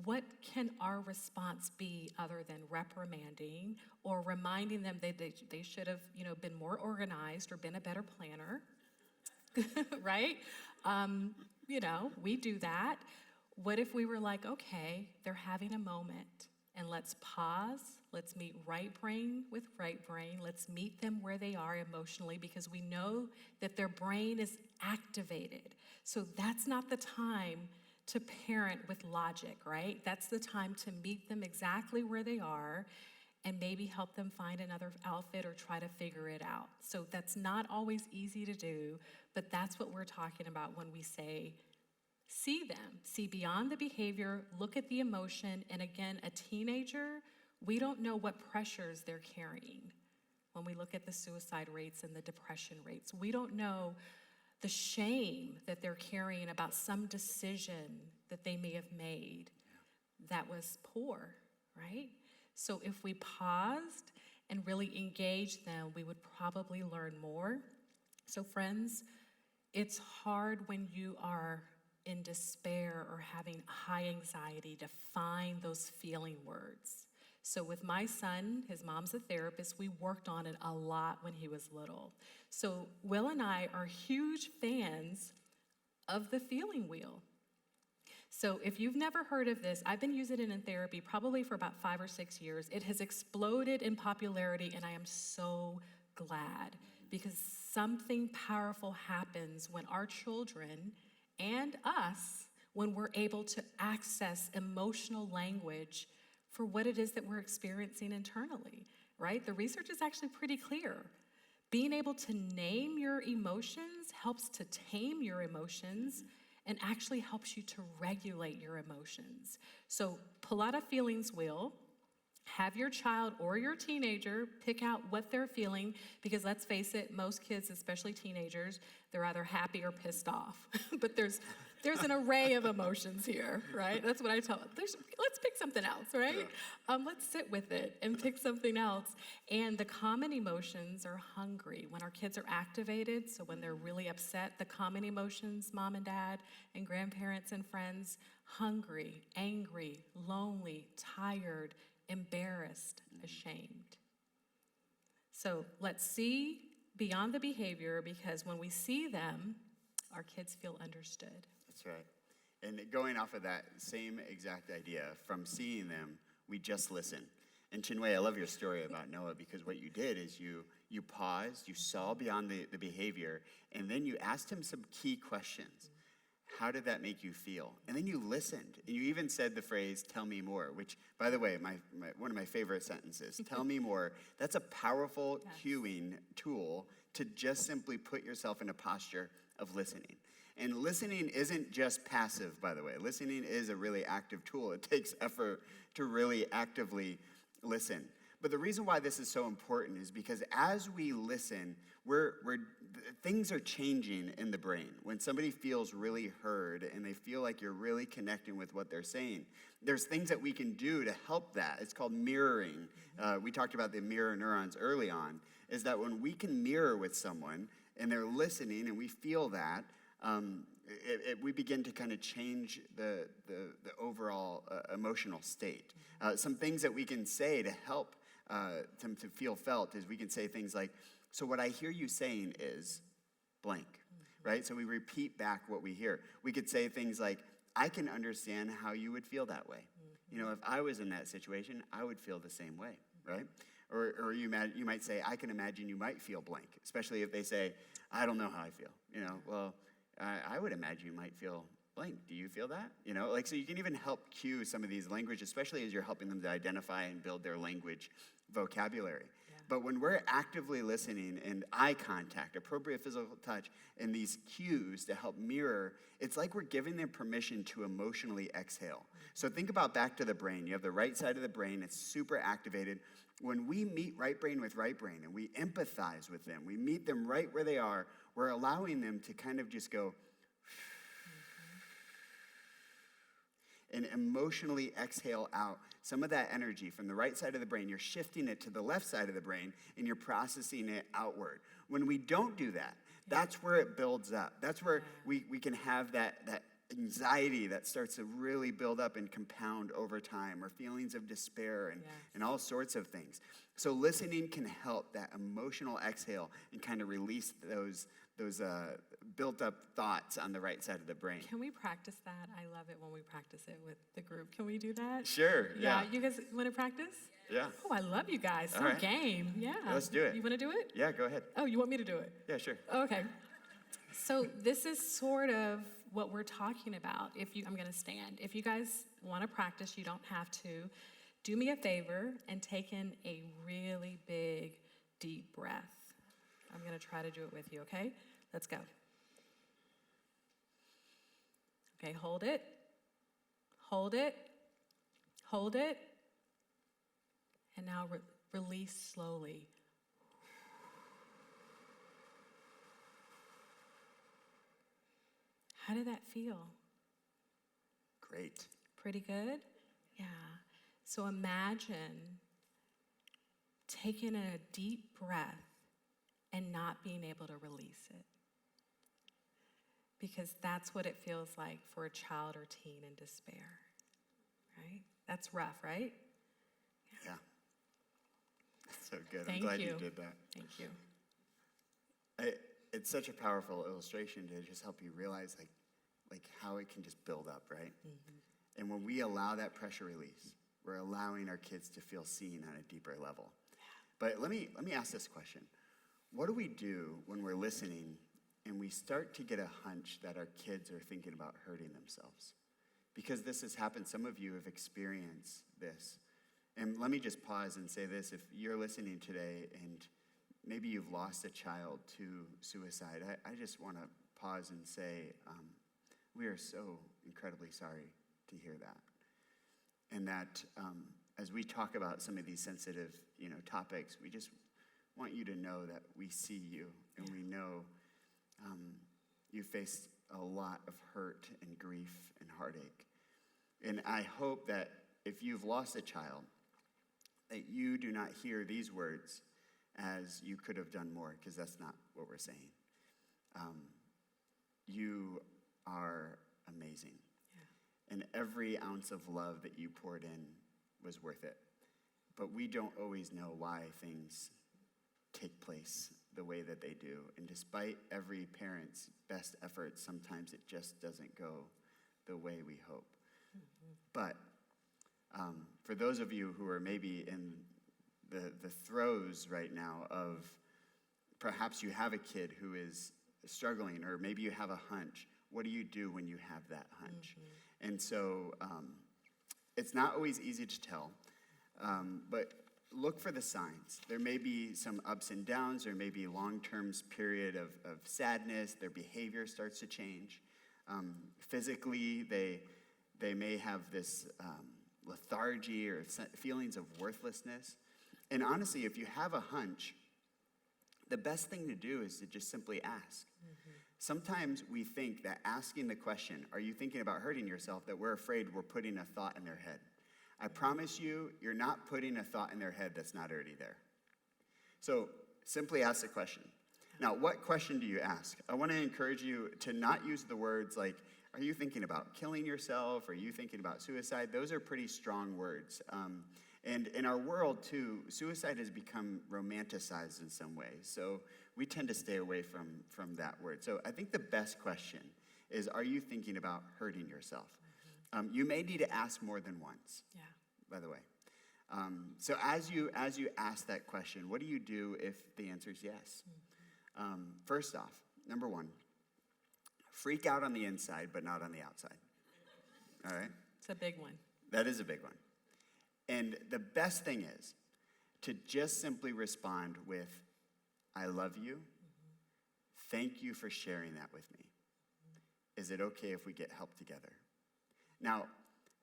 What can our response be other than reprimanding or reminding them that they should have, been more organized or been a better planner, right? We do that. What if we were like, okay, they're having a moment, and let's pause. Let's meet right brain with right brain. Let's meet them where they are emotionally, because we know that their brain is activated. So that's not the time to parent with logic, right? That's the time to meet them exactly where they are and maybe help them find another outfit or try to figure it out. So that's not always easy to do, but that's what we're talking about when we say, see them, see beyond the behavior, look at the emotion. And again, a teenager, we don't know what pressures they're carrying. When we look at the suicide rates and the depression rates, we don't know the shame that they're carrying about some decision that they may have made that was poor, right? So if we paused and really engaged them, we would probably learn more. So friends, it's hard when you are in despair or having high anxiety to find those feeling words. So with my son, his mom's a therapist, we worked on it a lot when he was little. So Will and I are huge fans of the feeling wheel. So if you've never heard of this, I've been using it in therapy probably for about 5 or 6 years. It has exploded in popularity, and I am so glad, because something powerful happens when our children and us, when we're able to access emotional language for what it is that we're experiencing internally, right? The research is actually pretty clear. Being able to name your emotions helps to tame your emotions and actually helps you to regulate your emotions. So pull out a feelings wheel, have your child or your teenager pick out what they're feeling, because let's face it, most kids, especially teenagers, they're either happy or pissed off. But there's an array of emotions here, right? That's what I tell them. Let's pick something else, right? Yeah. Let's sit with it and pick something else. And the common emotions are hungry. When our kids are activated, so when they're really upset, the common emotions, mom and dad and grandparents and friends, hungry, angry, lonely, tired, embarrassed, ashamed. So let's see beyond the behavior, because when we see them, our kids feel understood.
That's right. And going off of that same exact idea, from seeing them, we just listen. And Chinwé, I love your story about Noah, because what you did is you paused, you saw beyond the behavior, and then you asked him some key questions. How did that make you feel? And then you listened. And you even said the phrase, "tell me more," which, by the way, one of my favorite sentences, "tell me more." That's a powerful cueing tool to just simply put yourself in a posture of listening. And listening isn't just passive, by the way. Listening is a really active tool. It takes effort to really actively listen. But the reason why this is so important is because as we listen, things are changing in the brain. When somebody feels really heard and they feel like you're really connecting with what they're saying, there's things that we can do to help that. It's called mirroring. We talked about the mirror neurons early on, is that when we can mirror with someone and they're listening and we feel that, we begin to kind of change the overall emotional state. Some things that we can say to help them to feel felt is we can say things like, "So what I hear you saying is blank," right? So we repeat back what we hear. We could say things like, "I can understand how you would feel that way. You know, if I was in that situation, I would feel the same way," right? Or you might say, "I can imagine you might feel blank," especially if they say, "I don't know how I feel." You know, well, I would imagine you might feel blank. Do you feel that? You know, so you can even help cue some of these language, especially as you're helping them to identify and build their language vocabulary. Yeah. But when we're actively listening and eye contact, appropriate physical touch, and these cues to help mirror, it's like we're giving them permission to emotionally exhale. So think about back to the brain. You have the right side of the brain. It's super activated. When we meet right brain with right brain and we empathize with them, we meet them right where they are, we're allowing them to kind of just go and emotionally exhale out some of that energy from the right side of the brain. You're shifting it to the left side of the brain, and you're processing it outward. When we don't do that, that's where it builds up. That's where we can have that anxiety that starts to really build up and compound over time, or feelings of despair and all sorts of things. So listening can help that emotional exhale and kind of release those built up thoughts on the right side of the brain.
Can we practice that? I love it when we practice it with the group. Can we do that?
Sure, yeah.
You guys want to practice?
Yeah.
Oh, I love you guys. So
right.
Game. Yeah.
Let's do it.
You want to do it?
Yeah, go ahead.
Oh, you want me to do it?
Yeah, sure.
Okay. So this is sort of what we're talking about. I'm going to stand. If you guys want to practice, you don't have to. Do me a favor and take in a really big, deep breath. I'm going to try to do it with you, okay? Let's go. Okay, hold it. Hold it. Hold it. And now release slowly. How did that feel?
Great.
Pretty good? Yeah. So imagine taking a deep breath and not being able to release it. Because that's what it feels like for a child or teen in despair, right? That's rough, right?
Yeah. That's so good.
Thank
I'm glad
you.
you did that.
Thank you.
It's such a powerful illustration to just help you realize like how it can just build up, right? Mm-hmm. And when we allow that pressure release, we're allowing our kids to feel seen on a deeper level. Yeah. But let me ask this question. What do we do when we're listening and we start to get a hunch that our kids are thinking about hurting themselves? Because this has happened. Some of you have experienced this. And let me just pause and say this. If you're listening today and maybe you've lost a child to suicide, I just want to pause and say, we are so incredibly sorry to hear that. And that as we talk about some of these sensitive, topics, we just want you to know that we see you and we know you faced a lot of hurt and grief and heartache. And I hope that if you've lost a child, that you do not hear these words as you could have done more, because that's not what we're saying. You are amazing. Yeah. And every ounce of love that you poured in was worth it. But we don't always know why things take place the way that they do. And despite every parent's best efforts, sometimes it just doesn't go the way we hope. Mm-hmm. But for those of you who are maybe in the throes right now of perhaps you have a kid who is struggling, or maybe you have a hunch, what do you do when you have that hunch? Mm-hmm. And so it's not always easy to tell, but look for the signs. There may be some ups and downs. There may be a long-term period of sadness. Their behavior starts to change. Physically, they may have this lethargy or feelings of worthlessness. And honestly, if you have a hunch, the best thing to do is to just simply ask. Mm-hmm. Sometimes we think that asking the question, are you thinking about hurting yourself, that we're afraid we're putting a thought in their head. I promise you, you're not putting a thought in their head that's not already there. So simply ask the question. Now, what question do you ask? I want to encourage you to not use the words like, are you thinking about killing yourself? Are you thinking about suicide? Those are pretty strong words. And in our world, too, suicide has become romanticized in some ways. So we tend to stay away from that word. So I think the best question is, are you thinking about hurting yourself? Mm-hmm. You may need to ask more than once, by the way. So as you ask that question, what do you do if the answer is yes? Mm-hmm. First off, number one, freak out on the inside, but not on the outside. All right?
It's a big one.
That is a big one. And the best thing is to just simply respond with, I love you. Mm-hmm. Thank you for sharing that with me. Mm-hmm. Is it okay if we get help together? Now,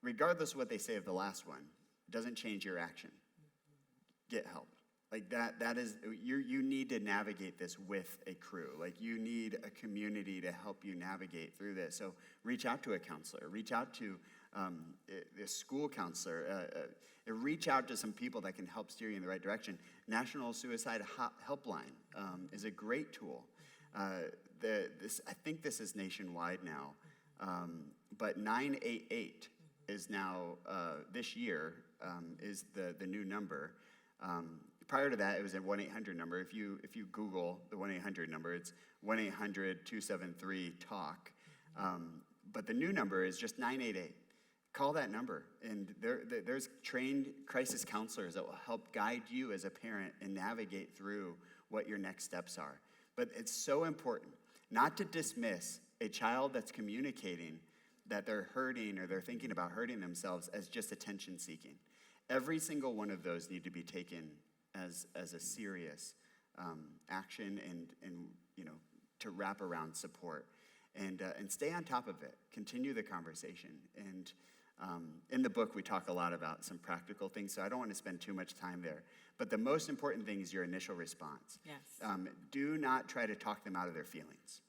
regardless of what they say of the last one, it doesn't change your action. Mm-hmm. Get help. Like that is, you need to navigate this with a crew. Like you need a community to help you navigate through this. So reach out to a counselor, reach out to a school counselor, reach out to some people that can help steer you in the right direction. National Suicide Helpline is a great tool. I think this is nationwide now, but 988 is now, this year, is the new number. Prior to that, it was a 1-800 number. If you Google the 1-800 number, it's 1-800-273-TALK. But the new number is just 988. Call that number, and there's trained crisis counselors that will help guide you as a parent and navigate through what your next steps are. But it's so important not to dismiss a child that's communicating that they're hurting or they're thinking about hurting themselves as just attention seeking. Every single one of those need to be taken as a serious action and to wrap around support and stay on top of it. Continue the conversation. And in the book, we talk a lot about some practical things, so I don't want to spend too much time there. But the most important thing is your initial response.
Yes.
Do not try to talk them out of their feelings.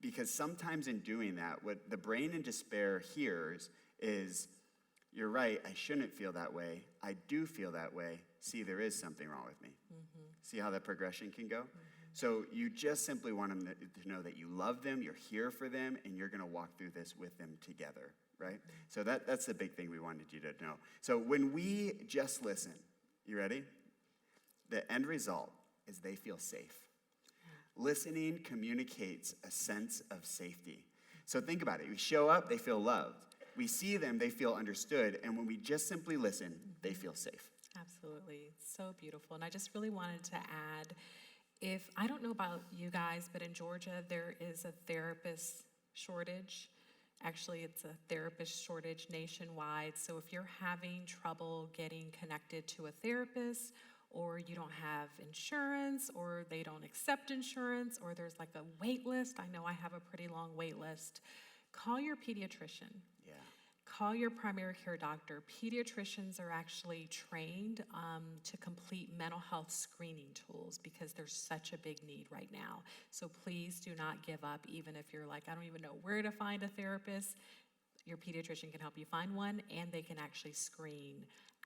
Because sometimes in doing that, what the brain in despair hears is, you're right, I shouldn't feel that way. I do feel that way. See, there is something wrong with me. Mm-hmm. See how that progression can go? Mm-hmm. So you just simply want them to know that you love them, you're here for them, and you're going to walk through this with them together, right? So that's the big thing we wanted you to know. So when we just listen, you ready? The end result is they feel safe. Listening communicates a sense of safety. So think about it. We show up, they feel loved. We see them, they feel understood. And when we just simply listen, they feel safe.
Absolutely. So beautiful. And I just really wanted to add, I don't know about you guys, but in Georgia, there is a therapist shortage. Actually, it's a therapist shortage nationwide. So if you're having trouble getting connected to a therapist, or you don't have insurance, or they don't accept insurance, or there's like a wait list, I know I have a pretty long wait list, call your pediatrician.
Yeah.
Call your primary care doctor. Pediatricians are actually trained to complete mental health screening tools because there's such a big need right now. So please do not give up, even if you're like, I don't even know where to find a therapist. Your pediatrician can help you find one, and they can actually screen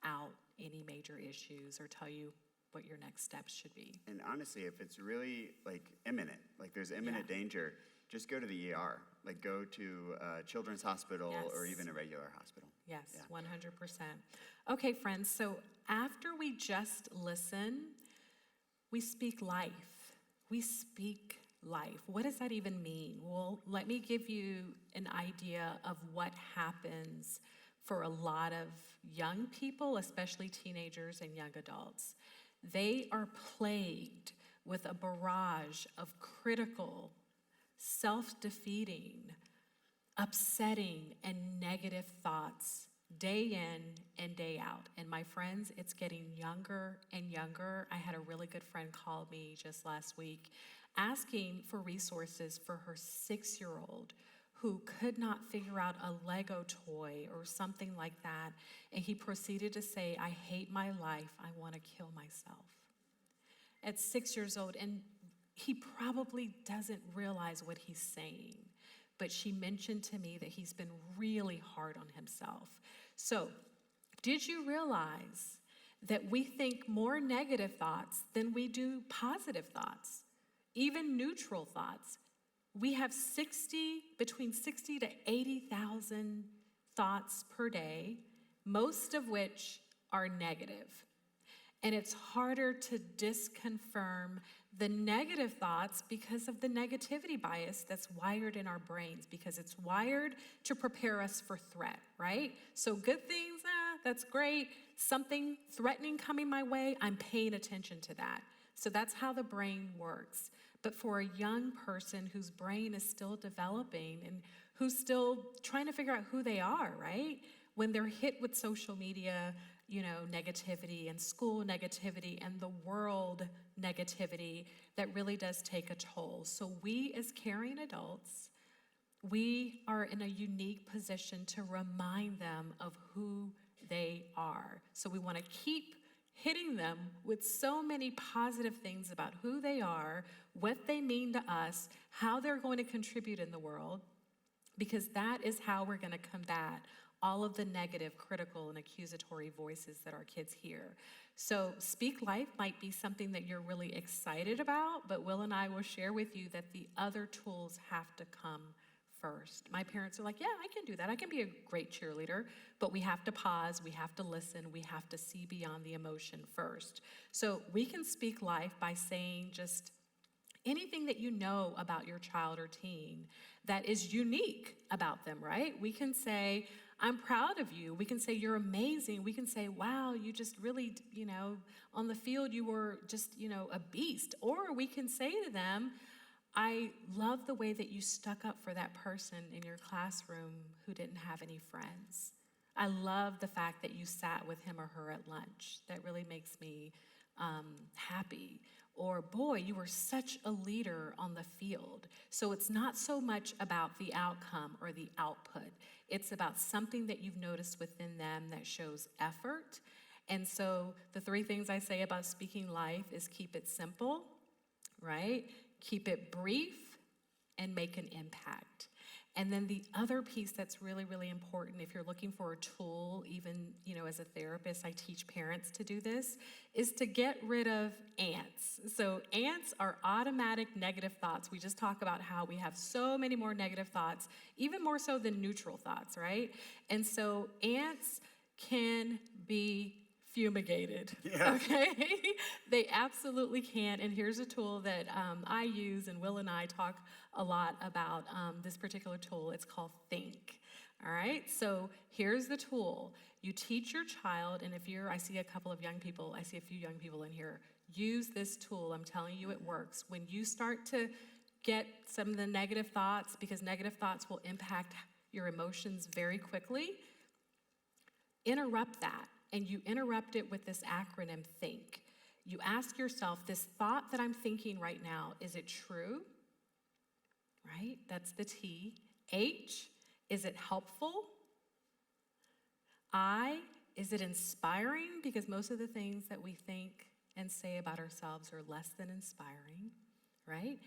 out any major issues or tell you what your next steps should be.
And honestly, if it's really like imminent, like there's imminent danger, just go to the ER. Like go to a children's hospital or even a regular hospital.
Yes, 100%. Okay, friends, so after we just listen, we speak life. We speak life. What does that even mean? Well, let me give you an idea of what happens for a lot of young people, especially teenagers and young adults. They are plagued with a barrage of critical, self-defeating, upsetting, and negative thoughts day in and day out. And my friends, it's getting younger and younger. I had a really good friend call me just last week asking for resources for her 6-year-old who could not figure out a Lego toy or something like that. And he proceeded to say, I hate my life, I want to kill myself. At 6 years old, and he probably doesn't realize what he's saying, but she mentioned to me that he's been really hard on himself. So, did you realize that we think more negative thoughts than we do positive thoughts, even neutral thoughts? We have between 60 to 80,000 thoughts per day, most of which are negative. And it's harder to disconfirm the negative thoughts because of the negativity bias that's wired in our brains, because it's wired to prepare us for threat, right? So good things, that's great. Something threatening coming my way, I'm paying attention to that. So that's how the brain works. But for a young person whose brain is still developing and who's still trying to figure out who they are, right? When they're hit with social media, negativity and school negativity and the world negativity, that really does take a toll. So we as caring adults, we are in a unique position to remind them of who they are. So we want to keep hitting them with so many positive things about who they are, what they mean to us, how they're going to contribute in the world, because that is how we're going to combat all of the negative, critical, and accusatory voices that our kids hear. So Speak Life might be something that you're really excited about, but Will and I will share with you that the other tools have to come first. My parents are like, yeah, I can do that. I can be a great cheerleader, but we have to pause, we have to listen, we have to see beyond the emotion first. So we can speak life by saying just anything that you know about your child or teen that is unique about them, right? We can say, I'm proud of you. We can say, you're amazing. We can say, wow, you just really, on the field, you were just, a beast. Or we can say to them, I love the way that you stuck up for that person in your classroom who didn't have any friends. I love the fact that you sat with him or her at lunch. That really makes me happy. Or, boy, you were such a leader on the field. So it's not so much about the outcome or the output. It's about something that you've noticed within them that shows effort. And so the 3 things I say about speaking life is keep it simple, right? Keep it brief, and make an impact. And then the other piece that's really, really important, if you're looking for a tool, even, as a therapist, I teach parents to do this, is to get rid of ants. So ants are automatic negative thoughts. We just talk about how we have so many more negative thoughts, even more so than neutral thoughts, right? And so ants can be fumigated, okay? They absolutely can, and here's a tool that I use, and Will and I talk a lot about this particular tool. It's called Think, all right? So here's the tool. You teach your child, and I see a couple of young people, I see a few young people in here, use this tool. I'm telling you it works. When you start to get some of the negative thoughts, because negative thoughts will impact your emotions very quickly, interrupt that. And you interrupt it with this acronym, THINK. You ask yourself, this thought that I'm thinking right now, is it true? Right? That's the T. H, is it helpful? I, is it inspiring? Because most of the things that we think and say about ourselves are less than inspiring, right?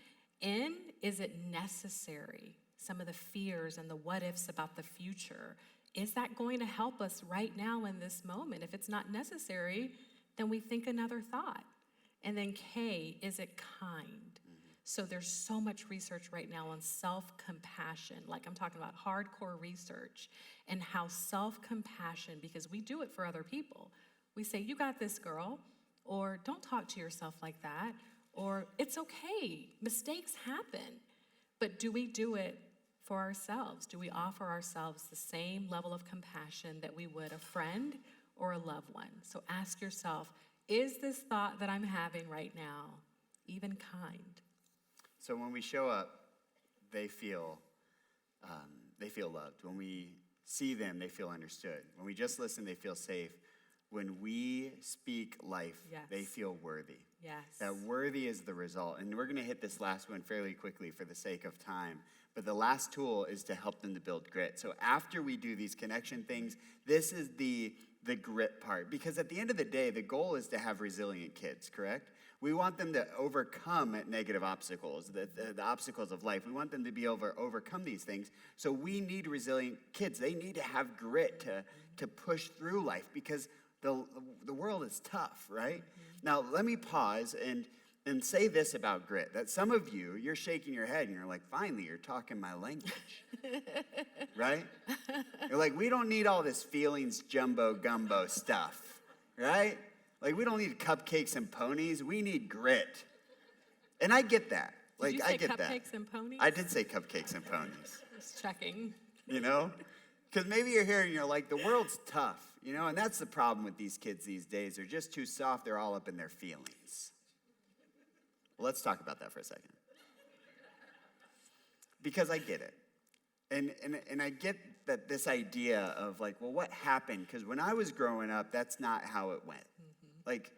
N, is it necessary? Some of the fears and the what ifs about the future. Is that going to help us right now in this moment? If it's not necessary, then we think another thought. And then K, is it kind? So there's so much research right now on self-compassion. Like I'm talking about hardcore research and how self-compassion, because we do it for other people. We say, you got this, girl, or don't talk to yourself like that, or it's okay, mistakes happen. But do we do it for ourselves? Do we offer ourselves the same level of compassion that we would a friend or a loved one? So ask yourself, is this thought that I'm having right now even kind?
So when we show up, they feel loved. When we see them, they feel understood. When we just listen, they feel safe. When we speak life, they feel worthy.
Yes.
That worthy is the result. And we're going to hit this last one fairly quickly for the sake of time. But the last tool is to help them to build grit. So after we do these connection things, this is the grit part. Because at the end of the day, the goal is to have resilient kids, correct? We want them to overcome negative obstacles, the obstacles of life. We want them to be able to overcome these things. So we need resilient kids. They need to have grit to push through life because the world is tough, right? Now, let me pause and say this about grit, that some of you, you're shaking your head and you're like, finally, you're talking my language, right? You're like, we don't need all this feelings jumbo gumbo stuff, right? Like, we don't need cupcakes and ponies. We need grit. And I get that. Like,
Did you say
I get that.
cupcakes and ponies?
I did say cupcakes and ponies.
Just checking.
You know? Because maybe you're here and you're like, the world's tough, you know? And that's the problem with these kids these days. They're just too soft. They're all up in their feelings. Well, let's talk about that for a second. Because I get it. And I get that this idea of like, well, what happened? Because when I was growing up, that's not how it went. Like,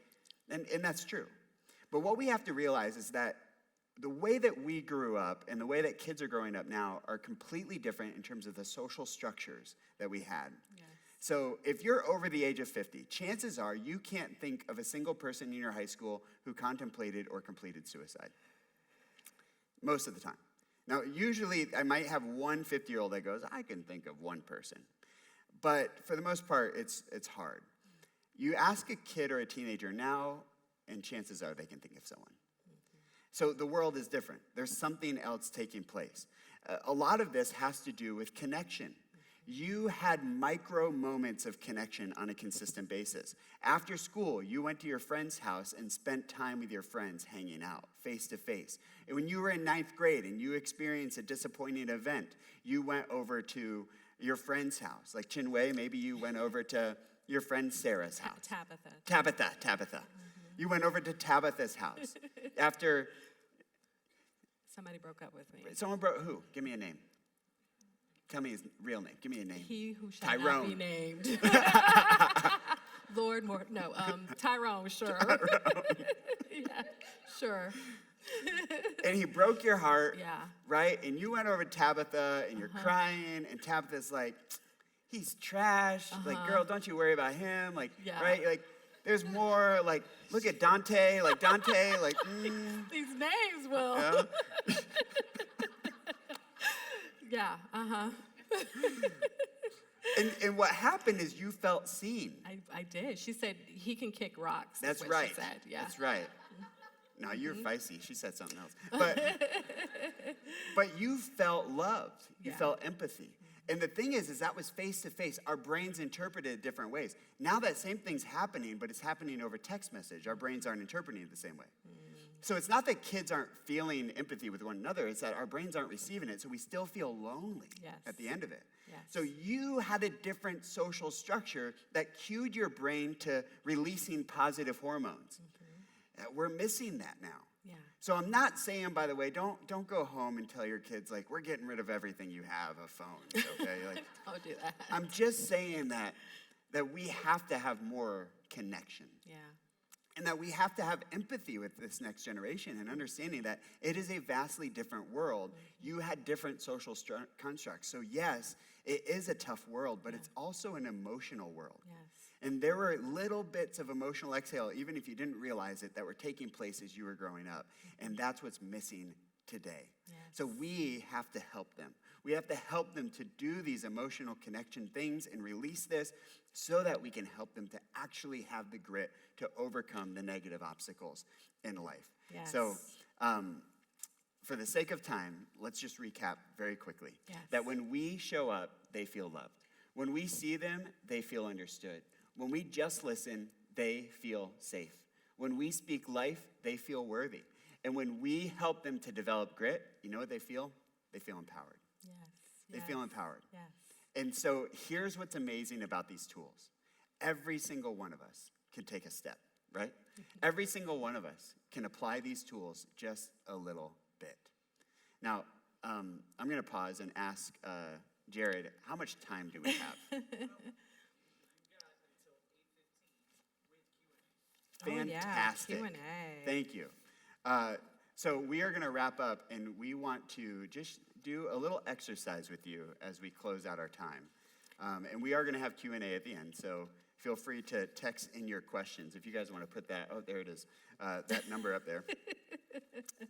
and that's true. But what we have to realize is that the way that we grew up and the way that kids are growing up now are completely different in terms of the social structures that we had.
Yes.
So if you're over the age of 50, chances are you can't think of a single person in your high school who contemplated or completed suicide. Most of the time. Now, usually I might have one 50-year-old that goes, I can think of one person. But for the most part, it's hard. You ask a kid or a teenager now, and chances are they can think of someone. So the world is different. There's something else taking place. A lot of this has to do with connection. You had micro moments of connection on a consistent basis. After school, you went to your friend's house and spent time with your friends hanging out, face to face. And when you were in 9th grade and you experienced a disappointing event, you went over to your friend's house. Like Chinwé, maybe you went over to your friend Sarah's house.
Tabitha.
Tabitha. You went over to Tabitha's house. After...
Somebody broke up with me.
Someone broke... Who? Give me a name. Tell me his real name. Give me a name.
He who shall
Tyrone.
not be named. Lord more... No, Tyrone, sure.
Tyrone.
Yeah, sure.
And he broke your heart,
Yeah.
right? And you went over to Tabitha, and you're crying, and Tabitha's like, he's trash. Like, girl, don't you worry about him. Like,
Yeah.
right? Like, there's more. Like, look at Dante. Like, Dante, like,
These names, Will.
yeah.
Yeah, uh-huh.
And what happened is you felt seen.
I did. She said, he can kick rocks.
That's
what
right.
She said. Yeah.
That's right. No, you're
Mm-hmm.
feisty. She said something else. But you felt loved. You
Yeah.
felt empathy. And the thing is that was face to face. Our brains interpreted it different ways. Now that same thing's happening, but it's happening over text message. Our brains aren't interpreting it the same way. So it's not that kids aren't feeling empathy with one another. It's that our brains aren't receiving it. So we still feel lonely
Yes.
at the end of it.
Yes.
So you had a different social structure that cued your brain to releasing positive hormones. We're missing that now.
Yeah.
So I'm not saying, by the way, don't go home and tell your kids, like, we're getting rid of everything you have, a phone, okay? Like,
Don't do that.
I'm just saying that we have to have more connection.
Yeah.
And that we have to have empathy with this next generation and understanding that it is a vastly different world. You had different social constructs. So yes, it is a tough world, but it's also an emotional world.
Yes.
And there were little bits of emotional exhale, even if you didn't realize it, that were taking place as you were growing up. And that's what's missing today.
Yes.
So we have to help them. We have to help them to do these emotional connection things and release this so that we can help them to actually have the grit to overcome the negative obstacles in life.
Yes.
So for the sake of time, let's just recap very quickly.
Yes.
That when we show up, they feel loved. When we see them, they feel understood. When we just listen, they feel safe. When we speak life, they feel worthy. And when we help them to develop grit, you know what they feel? They feel empowered.
Yes.
They feel empowered.
Yes.
And so here's what's amazing about these tools. Every single one of us can take a step, right? Every single one of us can apply these tools just a little bit. Now, I'm going to pause and ask Jared, how much time do we have? Fantastic.
Oh, yeah, Q&A.
Thank you. So we are going to wrap up, and we want to just do a little exercise with you as we close out our time. And we are going to have Q&A at the end, so feel free to text in your questions. If you guys want to put that, oh, there it is, that number up there.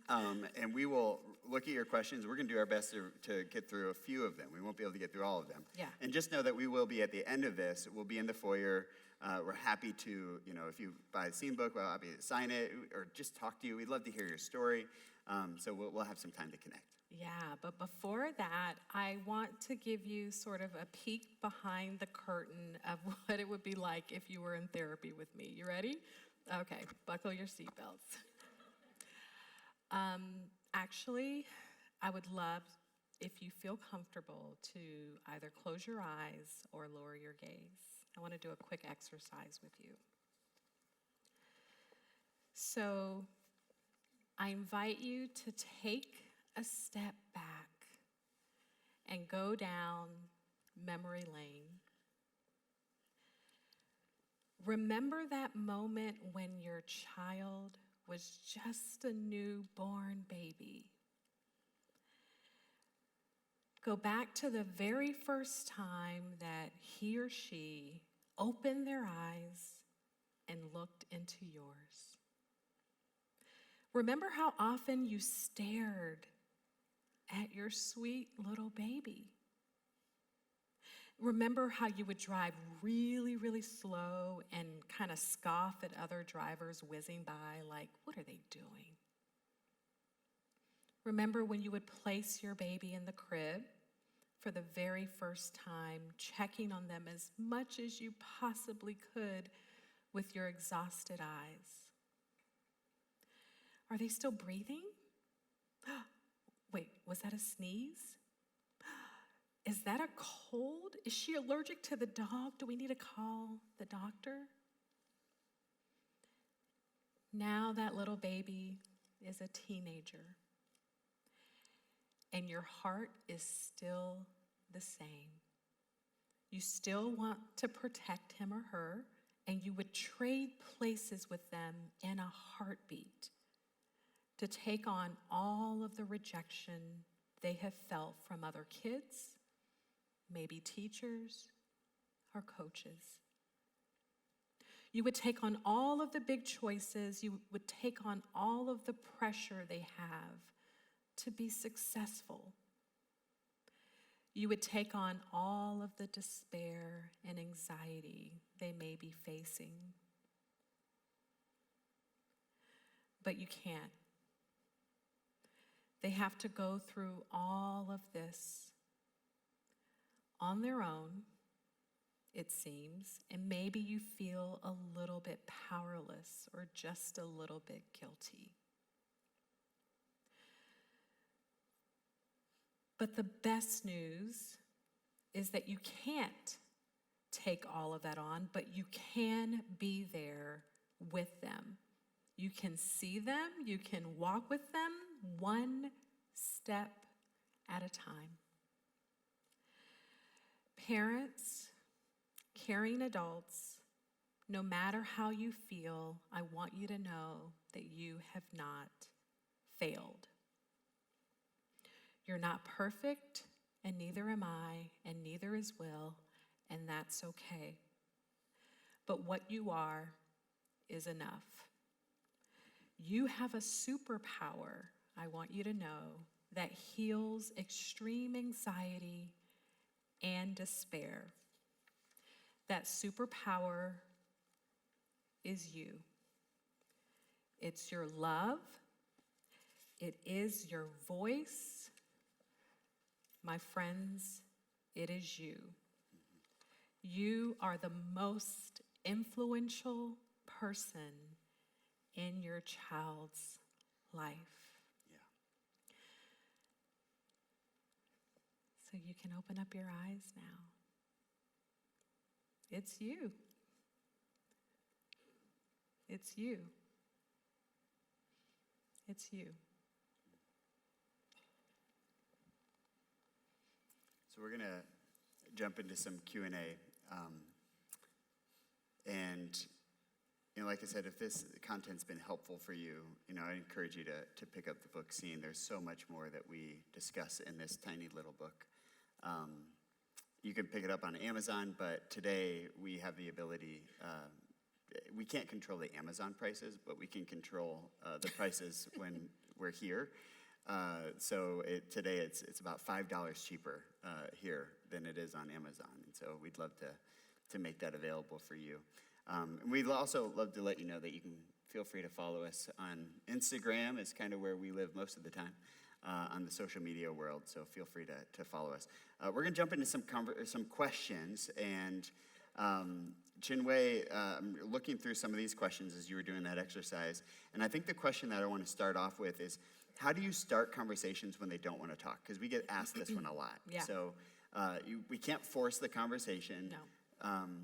And we will look at your questions. We're going to do our best to get through a few of them. We won't be able to get through all of them.
Yeah.
And just know that we will be at the end of this. We'll be in the foyer. We're happy to, if you buy the scene book, we're happy to sign it or just talk to you. We'd love to hear your story. So we'll have some time to connect.
Yeah, but before that, I want to give you sort of a peek behind the curtain of what it would be like if you were in therapy with me. You ready? Okay, buckle your seatbelts. Actually, I would love if you feel comfortable to either close your eyes or lower your gaze. I want to do a quick exercise with you. So I invite you to take a step back and go down memory lane. Remember that moment when your child was just a newborn baby. Go back to the very first time that he or she opened their eyes and looked into yours. Remember how often you stared at your sweet little baby. Remember how you would drive really, really slow and kind of scoff at other drivers whizzing by like, what are they doing? Remember when you would place your baby in the crib for the very first time, checking on them as much as you possibly could with your exhausted eyes. Are they still breathing? Wait, was that a sneeze? Is that a cold? Is she allergic to the dog? Do we need to call the doctor? Now that little baby is a teenager, and your heart is still the same. You still want to protect him or her, and you would trade places with them in a heartbeat to take on all of the rejection they have felt from other kids, maybe teachers or coaches. You would take on all of the big choices. You would take on all of the pressure they have to be successful. You would take on all of the despair and anxiety they may be facing. But you can't. They have to go through all of this on their own, it seems, and maybe you feel a little bit powerless or just a little bit guilty. But the best news is that you can't take all of that on, but you can be there with them. You can see them, you can walk with them one step at a time. Parents, caring adults, no matter how you feel, I want you to know that you have not failed. You're not perfect, and neither am I, and neither is Will, and that's okay. But what you are is enough. You have a superpower, I want you to know, that heals extreme anxiety and despair. That superpower is you. It's your love. It is your voice. My friends, it is you. You are the most influential person in your child's life.
Yeah.
So you can open up your eyes now. It's you. It's you. It's you.
So we're going to jump into some Q&A. And like I said, if this content's been helpful for you, I encourage you to pick up the book Seen. There's so much more that we discuss in this tiny little book. You can pick it up on Amazon, but today we have the ability, we can't control the Amazon prices, but we can control the prices when we're here. So today it's about $5 cheaper here than it is on Amazon. And so we'd love to make that available for you. And we'd also love to let you know that you can feel free to follow us on Instagram. Is kind of where we live most of the time on the social media world. So feel free to follow us. We're going to jump into some questions. And Chinwé, I'm looking through some of these questions as you were doing that exercise. And I think the question that I want to start off with is, how do you start conversations when they don't want to talk? Because we get asked this one a lot.
Yeah.
So we can't force the conversation.
No.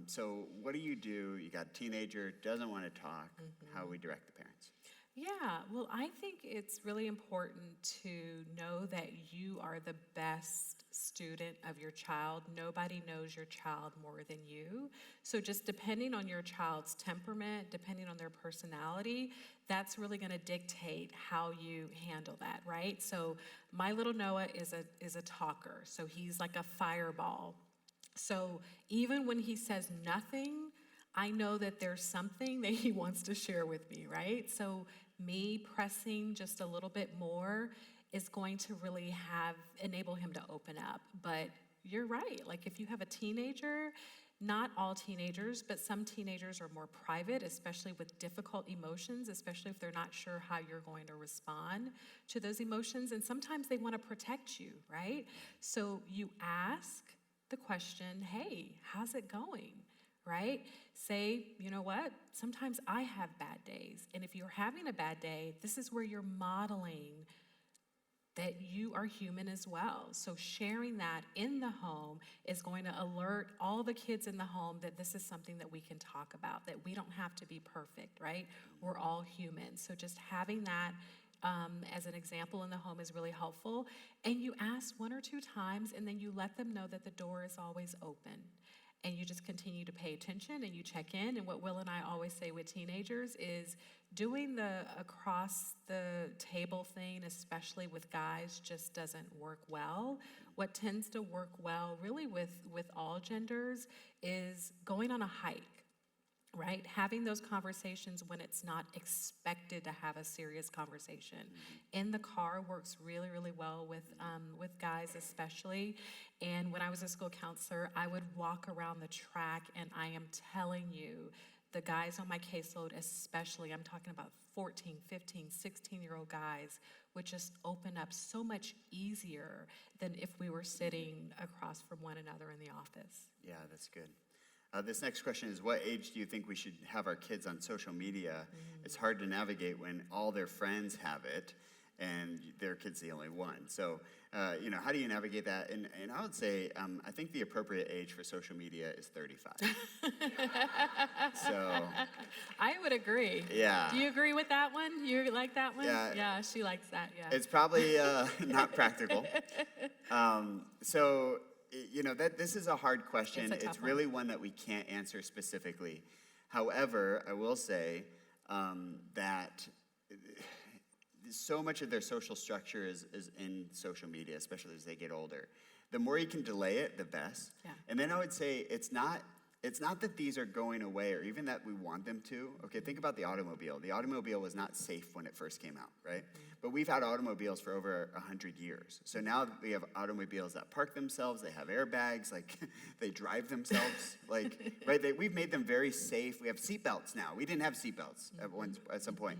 So what do? You got a teenager, doesn't want to talk. How we direct the parents?
Yeah, well, I think it's really important to know that you are the best student of your child. Nobody knows your child more than you. So just depending on your child's temperament, depending on their personality, that's really going to dictate how you handle that, right? So my little Noah is a talker. So he's like a fireball. So even when he says nothing, I know that there's something that he wants to share with me, right? So me pressing just a little bit more is going to really enable him to open up. But you're right. Like if you have a teenager, not all teenagers, but some teenagers are more private, especially with difficult emotions, especially if they're not sure how you're going to respond to those emotions. And sometimes they want to protect you, right? So you ask the question, hey, how's it going? Right? Say, you know what? Sometimes I have bad days. And if you're having a bad day, this is where you're modeling that you are human as well. So sharing that in the home is going to alert all the kids in the home that this is something that we can talk about, that we don't have to be perfect, right? We're all human. So just having that as an example in the home is really helpful. And you ask one or two times, and then you let them know that the door is always open. And you just continue to pay attention and you check in. And what Will and I always say with teenagers is doing the across the table thing, especially with guys, just doesn't work well. What tends to work well really with all genders is going on a hike. right? Having those conversations when it's not expected to have a serious conversation. In the car works really, really well with guys especially. And when I was a school counselor, I would walk around the track, and I am telling you, the guys on my caseload especially, I'm talking about 14, 15, 16-year-old guys, would just open up so much easier than if we were sitting across from one another in the office.
Yeah, that's good. This next question is, what age do you think we should have our kids on social media? It's hard to navigate when all their friends have it and their kid's the only one. So, how do you navigate that? And I would say, I think the appropriate age for social media is 35. So,
I would agree.
yeah.
Do you agree with that one? You like that one?
Yeah.
Yeah, she likes that, yeah.
It's probably not practical. This is a hard question.
It's a tough
It's really one that we can't answer specifically. However, I will say that so much of their social structure is in social media, especially as they get older. The more you can delay it, the best.
Yeah.
And then I would say it's not that these are going away or even that we want them to. Okay, think about the automobile. The automobile was not safe when it first came out, right? But we've had automobiles for over 100 years. So now we have automobiles that park themselves, they have airbags, like they drive themselves, like, right? We've made them very safe. We have seatbelts now. We didn't have seatbelts at some point.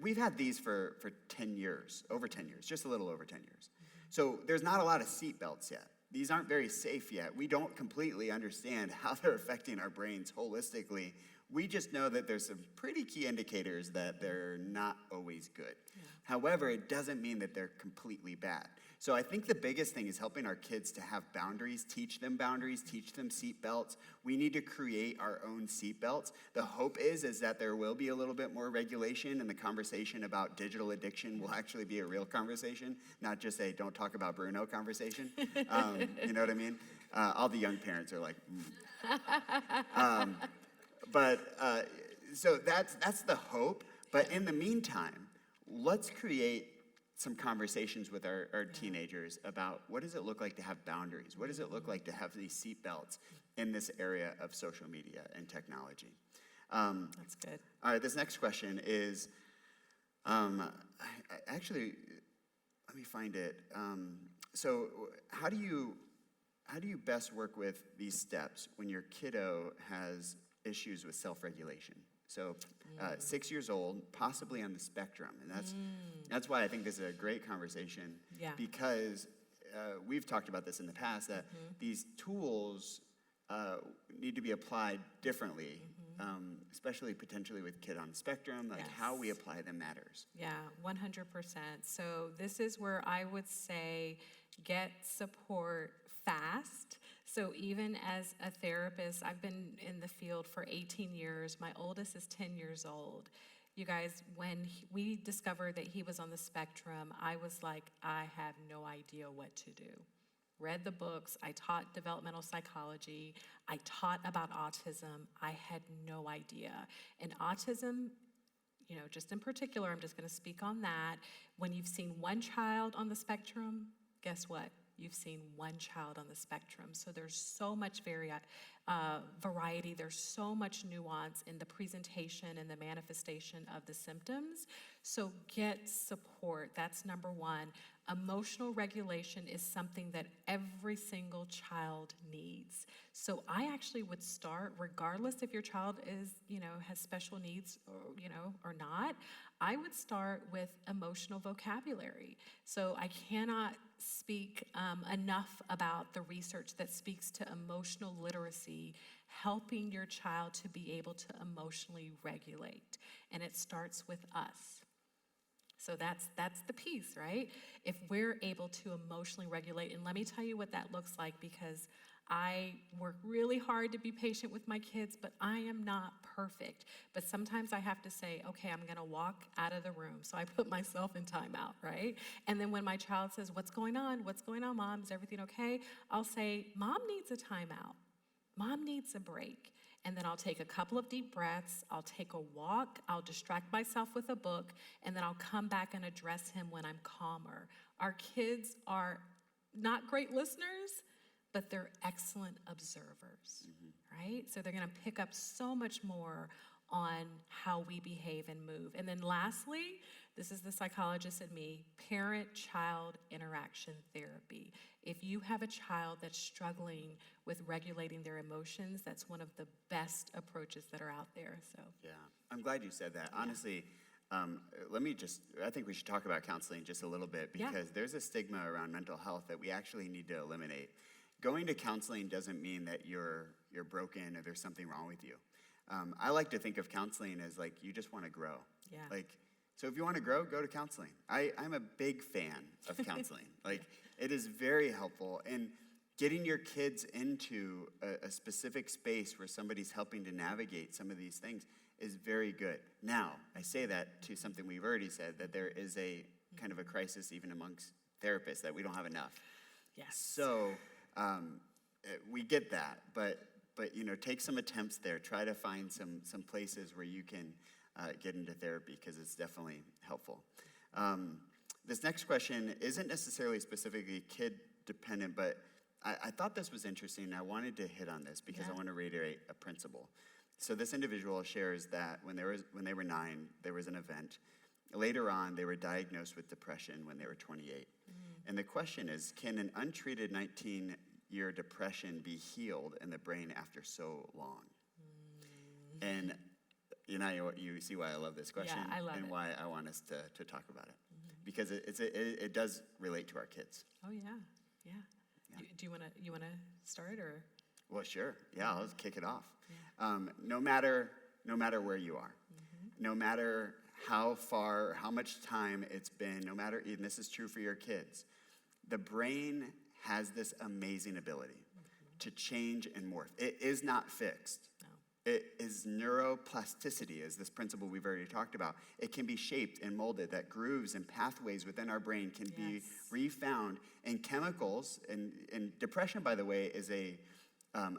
We've had these for 10 years, over 10 years, just a little over 10 years. So there's not a lot of seatbelts yet. These aren't very safe yet. We don't completely understand how they're affecting our brains holistically. We just know that there's some pretty key indicators that they're not always good. Yeah. However, it doesn't mean that they're completely bad. So I think the biggest thing is helping our kids to have boundaries, teach them seat belts. We need to create our own seat belts. The hope is that there will be a little bit more regulation, and the conversation about digital addiction will actually be a real conversation, not just a don't talk about Bruno conversation. You know what I mean? All the young parents are like, so that's the hope. But in the meantime, let's create some conversations with our teenagers about what does it look like to have boundaries? What does it look like to have these seatbelts in this area of social media and technology?
That's good.
All right, this next question is, actually, let me find it. So how do you best work with these steps when your kiddo has issues with self-regulation? So 6 years old, possibly on the spectrum. And that's why I think this is a great conversation.
Yeah.
Because we've talked about this in the past, that these tools need to be applied differently, especially potentially with kid on the spectrum. Like how we apply them matters.
Yeah, 100%. So this is where I would say get support fast. So even as a therapist, I've been in the field for 18 years. My oldest is 10 years old. You guys, when we discovered that he was on the spectrum, I was like, I have no idea what to do. Read the books. I taught developmental psychology. I taught about autism. I had no idea. And autism, just in particular, I'm just going to speak on that. When you've seen one child on the spectrum, guess what? You've seen one child on the spectrum. So there's so much variety. There's so much nuance in the presentation and the manifestation of the symptoms. So get support. That's number one. Emotional regulation is something that every single child needs. So I actually would start, regardless if your child is, has special needs or not, I would start with emotional vocabulary. So I cannot speak enough about the research that speaks to emotional literacy, helping your child to be able to emotionally regulate. And it starts with us. So that's the piece, right? If we're able to emotionally regulate, and let me tell you what that looks like, because I work really hard to be patient with my kids, but I am not perfect. But sometimes I have to say, okay, I'm gonna walk out of the room. So I put myself in timeout, right? And then when my child says, what's going on? What's going on, Mom? Is everything okay? I'll say, Mom needs a timeout. Mom needs a break. And then I'll take a couple of deep breaths, I'll take a walk, I'll distract myself with a book, and then I'll come back and address him when I'm calmer. Our kids are not great listeners, but they're excellent observers,
right? So they're going to pick up so much more on how we behave and move. And then lastly, this is the psychologist in me, parent-child interaction therapy. If you have a child that's struggling with regulating their emotions, that's one of the best approaches that are out there. So
Yeah, I'm glad you said that. Honestly, I think we should talk about counseling just a little bit, because there's a stigma around mental health that we actually need to eliminate. Going to counseling doesn't mean that you're broken or there's something wrong with you. I like to think of counseling as like you just want to grow.
Yeah.
Like, so if you want to grow, go to counseling. I'm a big fan of counseling. Like, it is very helpful. And getting your kids into a specific space where somebody's helping to navigate some of these things is very good. Now, I say that to something we've already said, that there is a kind of a crisis even amongst therapists, that we don't have enough.
yes.
So we get that, but take some attempts there. Try to find some places where you can get into therapy, because it's definitely helpful. This next question isn't necessarily specifically kid dependent, but I thought this was interesting. I wanted to hit on this because I want to reiterate a principle. So this individual shares that when they were 9, there was an event. Later on, they were diagnosed with depression when they were 28. And the question is, can an untreated 19-year depression be healed in the brain after so long? And you see why I love this question,
Yeah, I love
and
it.
why I want us to talk about it, because it does relate to our kids.
Oh, yeah. Yeah. Do you want to start, or?
Well, sure. Yeah, I'll just kick it off. No matter where you are, no matter how far, how much time it's been, no matter, and this is true for your kids, the brain has this amazing ability to change and morph. It is not fixed.
No.
It is neuroplasticity, is this principle we've already talked about. It can be shaped and molded, that grooves and pathways within our brain can be refound, and chemicals, and depression, by the way, is a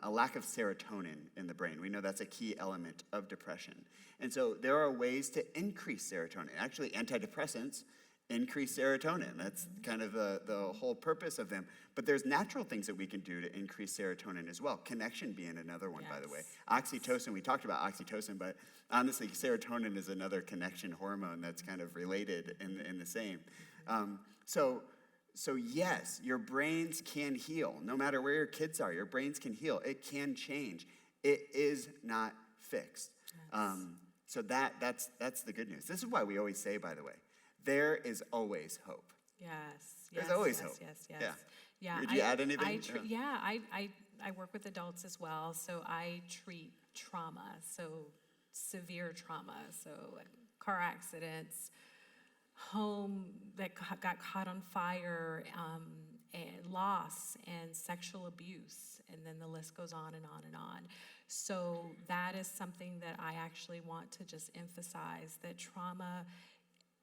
lack of serotonin in the brain. We know that's a key element of depression. And so there are ways to increase serotonin. Actually, antidepressants increase serotonin. That's kind of the whole purpose of them. But there's natural things that we can do to increase serotonin as well. Connection being another one, by the way. Oxytocin, we talked about oxytocin, but honestly, serotonin is another connection hormone that's kind of related in the same. So yes, your brains can heal. No matter where your kids are, your brains can heal. It can change. It is not fixed.
Yes.
So that's the good news. This is why we always say, by the way, there is always hope.
Yes.
There's always hope.
Yes.
Yeah. Would you add anything?
I work with adults as well, so I treat trauma, so severe trauma, so car accidents, home that got caught on fire, and loss, and sexual abuse, and then the list goes on and on and on. So that is something that I actually want to just emphasize, that trauma,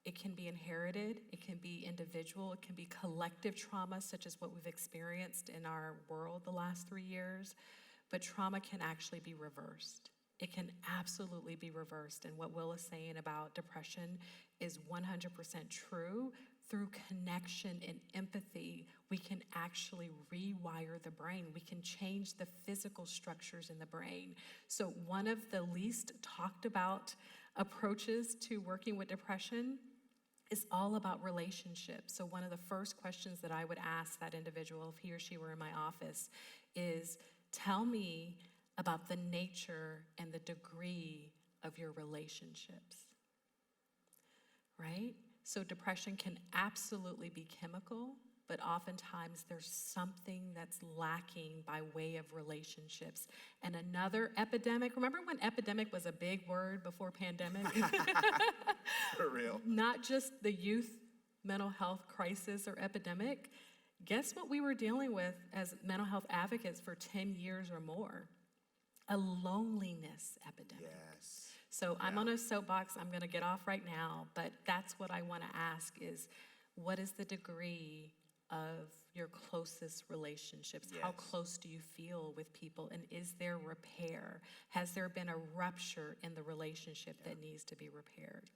it can be inherited, it can be individual, it can be collective trauma, such as what we've experienced in our world the last 3 years, but trauma can actually be reversed. It can absolutely be reversed. And what Will is saying about depression is 100% true. Through connection and empathy, we can actually rewire the brain. We can change the physical structures in the brain. So one of the least talked about approaches to working with depression is all about relationships. So one of the first questions that I would ask that individual, if he or she were in my office, is, tell me about the nature and the degree of your relationships, right? So depression can absolutely be chemical, but oftentimes there's something that's lacking by way of relationships. And another epidemic, remember when epidemic was a big word before pandemic?
For real.
Not just the youth mental health crisis or epidemic. Guess what we were dealing with as mental health advocates for 10 years or more? A loneliness epidemic.
Yes.
So I'm on a soapbox, I'm gonna get off right now, but that's what I wanna ask is, what is the degree of your closest relationships? How
Yes.
close do you feel with people? And is there repair? Has there been a rupture in the relationship that needs to be repaired?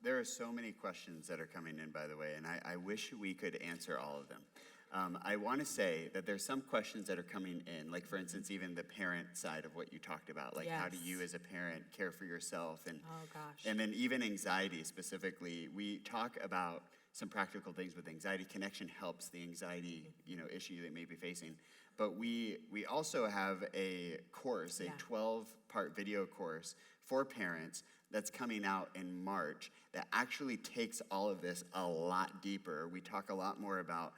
There are so many questions that are coming in, by the way, and I wish we could answer all of them. I want to say that there's some questions that are coming in, like for instance, even the parent side of what you talked about, like how do you as a parent care for yourself, and
Oh gosh.
and then even anxiety specifically. We talk about some practical things with anxiety. Connection helps the anxiety, issue they may be facing. But we also have a course, a 12-part video course for parents that's coming out in March that actually takes all of this a lot deeper. We talk a lot more about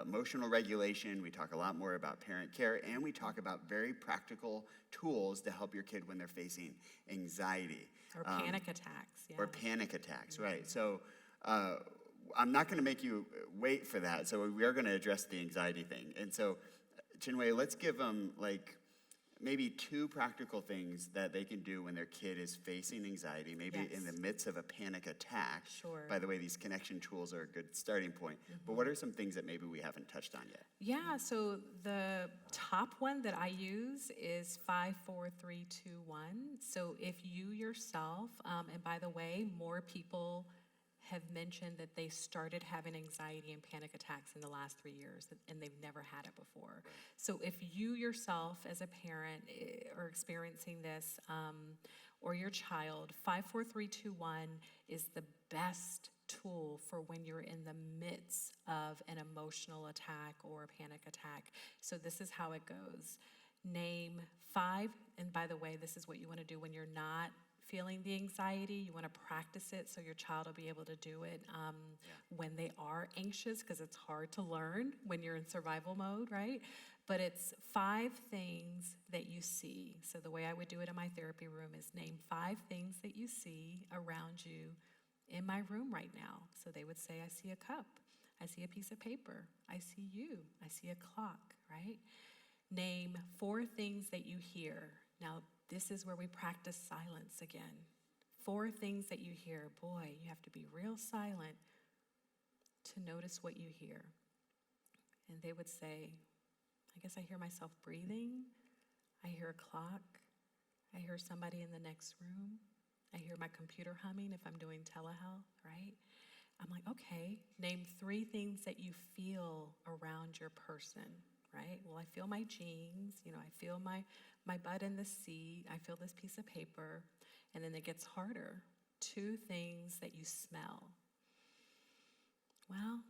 emotional regulation, we talk a lot more about parent care, and we talk about very practical tools to help your kid when they're facing anxiety.
Or panic attacks. Yeah.
Or panic attacks, right. So I'm not going to make you wait for that, so we are going to address the anxiety thing. And so, Chinwé, let's give them maybe 2 practical things that they can do when their kid is facing anxiety, maybe in the midst of a panic attack.
Sure.
By the way, these connection tools are a good starting point. But what are some things that maybe we haven't touched on yet?
Yeah, so the top one that I use is 5, 4, 3, 2, 1. So if you yourself, and by the way, more people have mentioned that they started having anxiety and panic attacks in the last 3 years, and they've never had it before. So if you yourself as a parent are experiencing this, or your child, 5, 4, 3, 2, 1 is the best tool for when you're in the midst of an emotional attack or a panic attack. So this is how it goes. Name 5, and by the way, this is what you want to do when you're not feeling the anxiety. You want to practice it so your child will be able to do it when they are anxious, because it's hard to learn when you're in survival mode, right? But it's 5 things that you see. So the way I would do it in my therapy room is name 5 things that you see around you in my room right now. So they would say, I see a cup, I see a piece of paper, I see you, I see a clock, right? Name 4 things that you hear. Now, this is where we practice silence again. 4 things that you hear. Boy, you have to be real silent to notice what you hear. And they would say, I guess I hear myself breathing. I hear a clock. I hear somebody in the next room. I hear my computer humming if I'm doing telehealth, right? I'm like, okay, name 3 things that you feel around your person, right? Well, I feel my jeans, I feel my butt in the seat, I feel this piece of paper, and then it gets harder. 2 things that you smell. Well,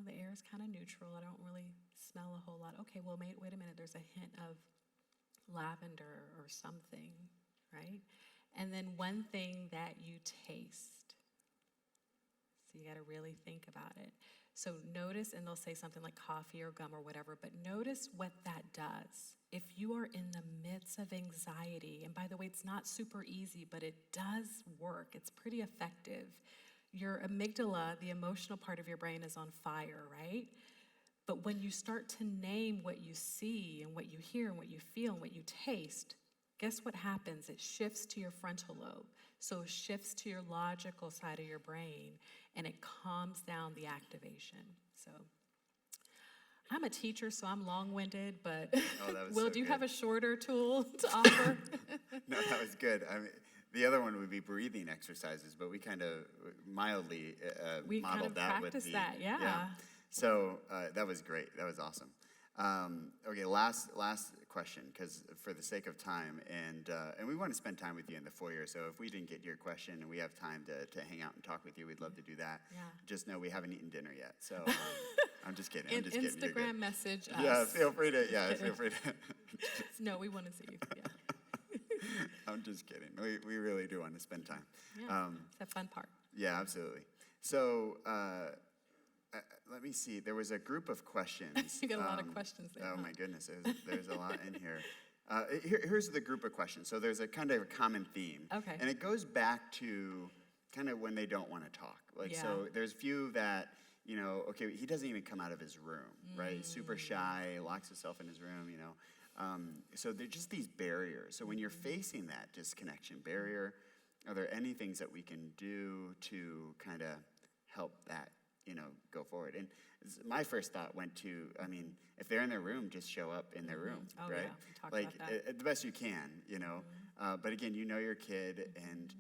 the air is kind of neutral. I don't really smell a whole lot. Okay, well, wait a minute, there's a hint of lavender or something, right? And then 1 thing that you taste. So you got to really think about it. So notice, and they'll say something like coffee or gum or whatever, but notice what that does. If you are in the midst of anxiety, and by the way, it's not super easy, but it does work. It's pretty effective. Your amygdala, the emotional part of your brain, is on fire, right? But when you start to name what you see and what you hear and what you feel and what you taste, guess what happens? It shifts to your frontal lobe. So it shifts to your logical side of your brain, and it calms down the activation. So I'm a teacher, so I'm long-winded, but Will, do you have a shorter tool to offer?
No, that was good. I mean, the other one would be breathing exercises, but we kind of mildly modeled that with the...
We kind of practiced that, yeah.
So that was great. That was awesome. Okay, last question, because for the sake of time, and we want to spend time with you in the foyer, so if we didn't get your question and we have time to hang out and talk with you, we'd love to do that.
Yeah.
Just know we haven't eten dinner yet, so I'm just kidding.
Instagram message us.
Yeah, feel free to.
No, we want to see you, yeah.
I'm just kidding. We really do want to spend time.
Yeah, it's the fun part.
Yeah, absolutely. So let me see. There was a group of questions.
You got a lot of questions there.
Oh, my goodness. There's a lot in here. Here's the group of questions. So there's a kind of a common theme.
Okay.
And it goes back to kind of when they don't want to talk. So there's a few that, okay, he doesn't even come out of his room, right? He's super shy, locks himself in his room, So they're just these barriers. So when you're facing that disconnection barrier, are there any things that we can do to kind of help that, go forward? And my first thought went to, if they're in their room, just show up in their room,
Oh,
right?
yeah, we talked about that.
The best you can, But again, your kid, and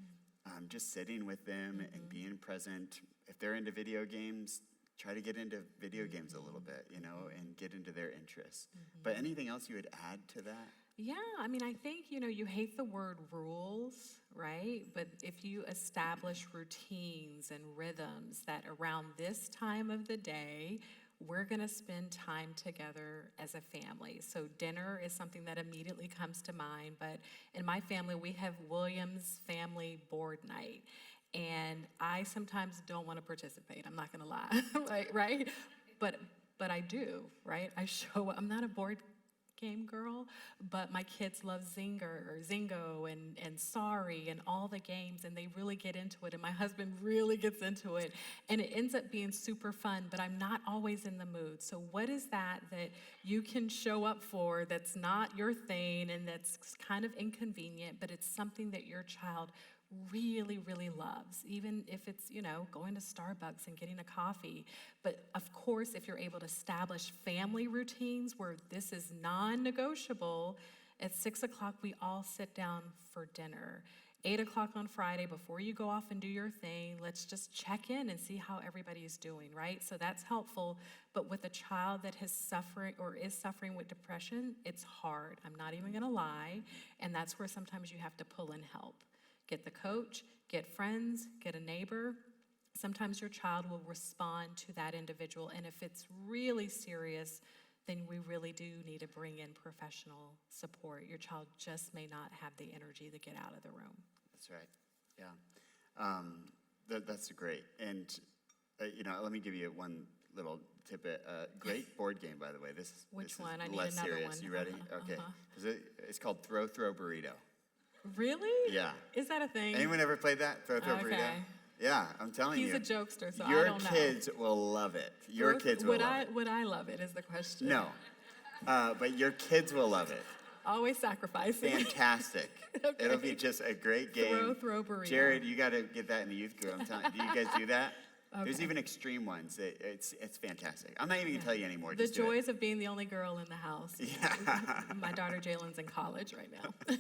just sitting with them and being present. If they're into video games, try to get into video games a little bit, and get into their interests. But anything else you would add to that?
Yeah, I mean, I think, you hate the word rules, right? But if you establish routines and rhythms that around this time of the day, we're going to spend time together as a family. So dinner is something that immediately comes to mind. But in my family, we have Williams Family Board Night. And I sometimes don't want to participate. I'm not going to lie, right? But I do, right? I show up. I'm not a board game girl, but my kids love Zingo and Sorry and all the games, and they really get into it, and my husband really gets into it, and it ends up being super fun, but I'm not always in the mood. So what is that you can show up for that's not your thing and that's kind of inconvenient, but it's something that your child really, really loves, even if it's, going to Starbucks and getting a coffee. But of course, if you're able to establish family routines where this is non-negotiable, at 6 o'clock, we all sit down for dinner. 8 o'clock on Friday, before you go off and do your thing, let's just check in and see how everybody is doing, right? So that's helpful. But with a child that is suffering with depression, it's hard. I'm not even gonna lie. And that's where sometimes you have to pull in help. Get the coach, get friends, get a neighbor. Sometimes your child will respond to that individual, and if it's really serious, then we really do need to bring in professional support. Your child just may not have the energy to get out of the room.
That's right, yeah. That's great, and let me give you one little tidbit. Great board game, by the way.
Which
this
one?
Is
I need
less
another
serious.
one.
You ready? Okay. It's called Throw Burrito.
Really?
Yeah.
Is that a thing?
Anyone ever played that? Throw Burrito?
Okay.
Yeah, I'm telling you.
He's a jokester, so I
your
don't know.
kids will love it. Your kids will love it.
Would I love it is the question.
No, but your kids will love it.
Always sacrificing.
Fantastic.
Okay.
It'll be just a great game.
Throw Burrito.
Jared, you got to get that in the youth group. I'm telling you. Do you guys do that?
Okay.
There's even extreme ones. It's fantastic. I'm not even gonna tell you anymore.
The
Just do it.
joys of being the only girl in the house.
Yeah.
My daughter Jalen's in college right now.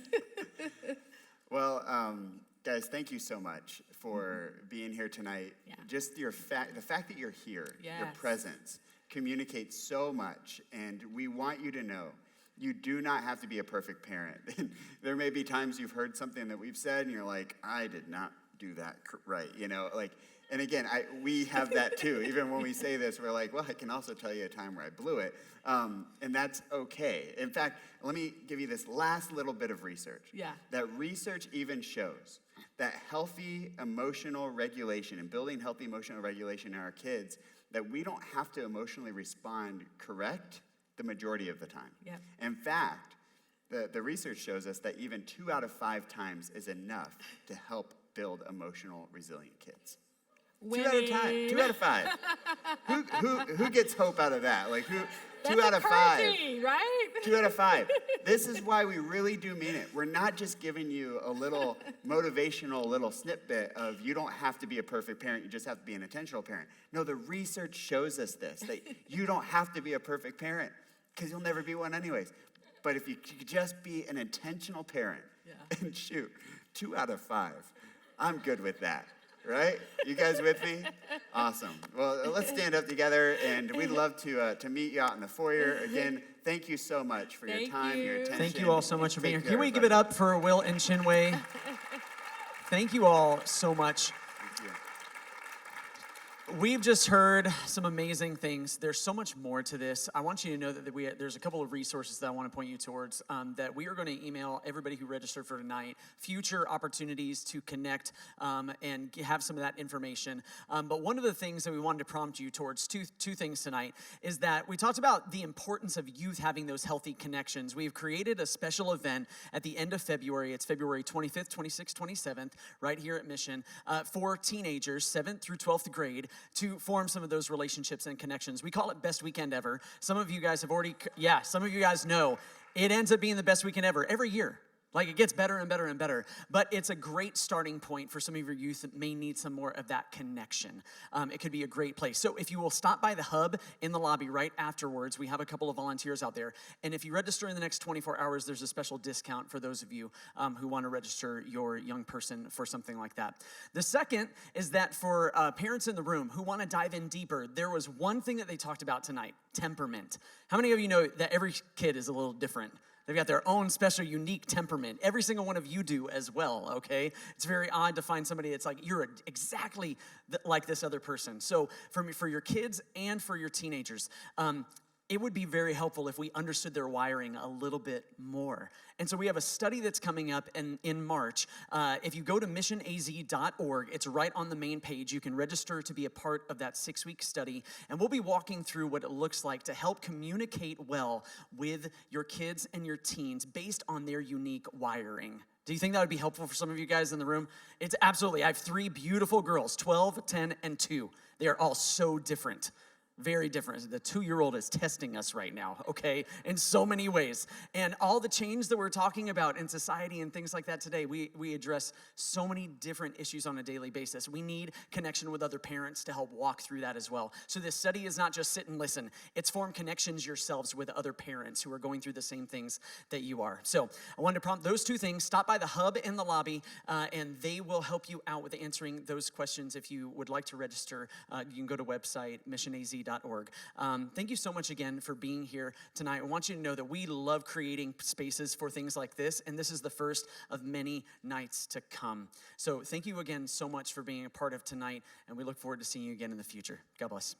Well, guys, thank you so much for being here tonight.
Yeah.
Just the fact that you're here, your
Yes.
presence communicates so much, and we want you to know you do not have to be a perfect parent. There may be times you've heard something that we've said, and you're like, I did not do that right, And again, we have that too. Even when we say this, we're like, well, I can also tell you a time where I blew it. And that's okay. In fact, let me give you this last little bit of research.
Yeah.
That research even shows that healthy emotional regulation and building healthy emotional regulation in our kids, that we don't have to emotionally respond correct the majority of the time.
Yeah.
In fact, the research shows us that even 2 out of 5 times is enough to help build emotional resilient kids.
Winning.
2 out of 5. Who gets hope out of that? Like who?
That's
2 out of 5.
encouraging, right?
2 out of 5. This is why we really do mean it. We're not just giving you a little motivational little snippet of you don't have to be a perfect parent, you just have to be an intentional parent. No, the research shows us this, that you don't have to be a perfect parent because you'll never be one anyways. But if you could just be an intentional parent, and shoot, 2 out of 5. I'm good with that. Right? You guys with me? Awesome. Well, let's stand up together, and we'd love to meet you out in the foyer. Again, thank you so much for your time, your attention.
Thank you all so much for being here.
Take
Can
care,
we give it
everybody.
up for Will and Chinwé? Thank you all so much.
Thank you.
We've just heard some amazing things. There's so much more to this. I want you to know that there's a couple of resources that I want to point you towards that we are going to email everybody who registered for tonight, future opportunities to connect and have some of that information. But one of the things that we wanted to prompt you towards, two things tonight, is that we talked about the importance of youth having those healthy connections. We've created a special event at the end of February. It's February 25th, 26th, 27th, right here at Mission, for teenagers, 7th through 12th grade, to form some of those relationships and connections. We call it Best Weekend Ever. Some of you guys have already, some of you guys know it ends up being the best weekend ever every year.
Like, it gets better and better and better, but it's a great starting point for some of your youth that may need some more of that connection. It could be a great place. So if you will stop by the hub in the lobby right afterwards, we have a couple of volunteers out there. And if you register in the next 24 hours, there's a special discount for those of you who want to register your young person for something like that. The second is that for parents in the room who want to dive in deeper, there was one thing that they talked about tonight, temperament. How many of you know that every kid is a little different? They've got their own special, unique temperament. Every single one of you do as well, okay? It's very odd to find somebody that's like, you're exactly like this other person. So for your kids and for your teenagers, it would be very helpful if we understood their wiring a little bit more. And so we have a study that's coming up in March. If you go to missionaz.org, it's right on the main page. You can register to be a part of that 6-week study. And we'll be walking through what it looks like to help communicate well with your kids and your teens based on their unique wiring. Do you think that would be helpful for some of you guys in the room? It's absolutely. I have 3 beautiful girls, 12, 10, and 2. They are all so different. Very different. The 2-year-old is testing us right now, okay, in so many ways. And all the change that we're talking about in society and things like that today, we address so many different issues on a daily basis. We need connection with other parents to help walk through that as well. So this study is not just sit and listen. It's form connections yourselves with other parents who are going through the same things that you are. So I wanted to prompt those 2 things. Stop by the hub in the lobby, and they will help you out with answering those questions. If you would like to register, you can go to website missionaz.org. Thank you so much again for being here tonight. I want you to know that we love creating spaces for things like this, and this is the first of many nights to come. So thank you again so much for being a part of tonight, and we look forward to seeing you again in the future. God bless.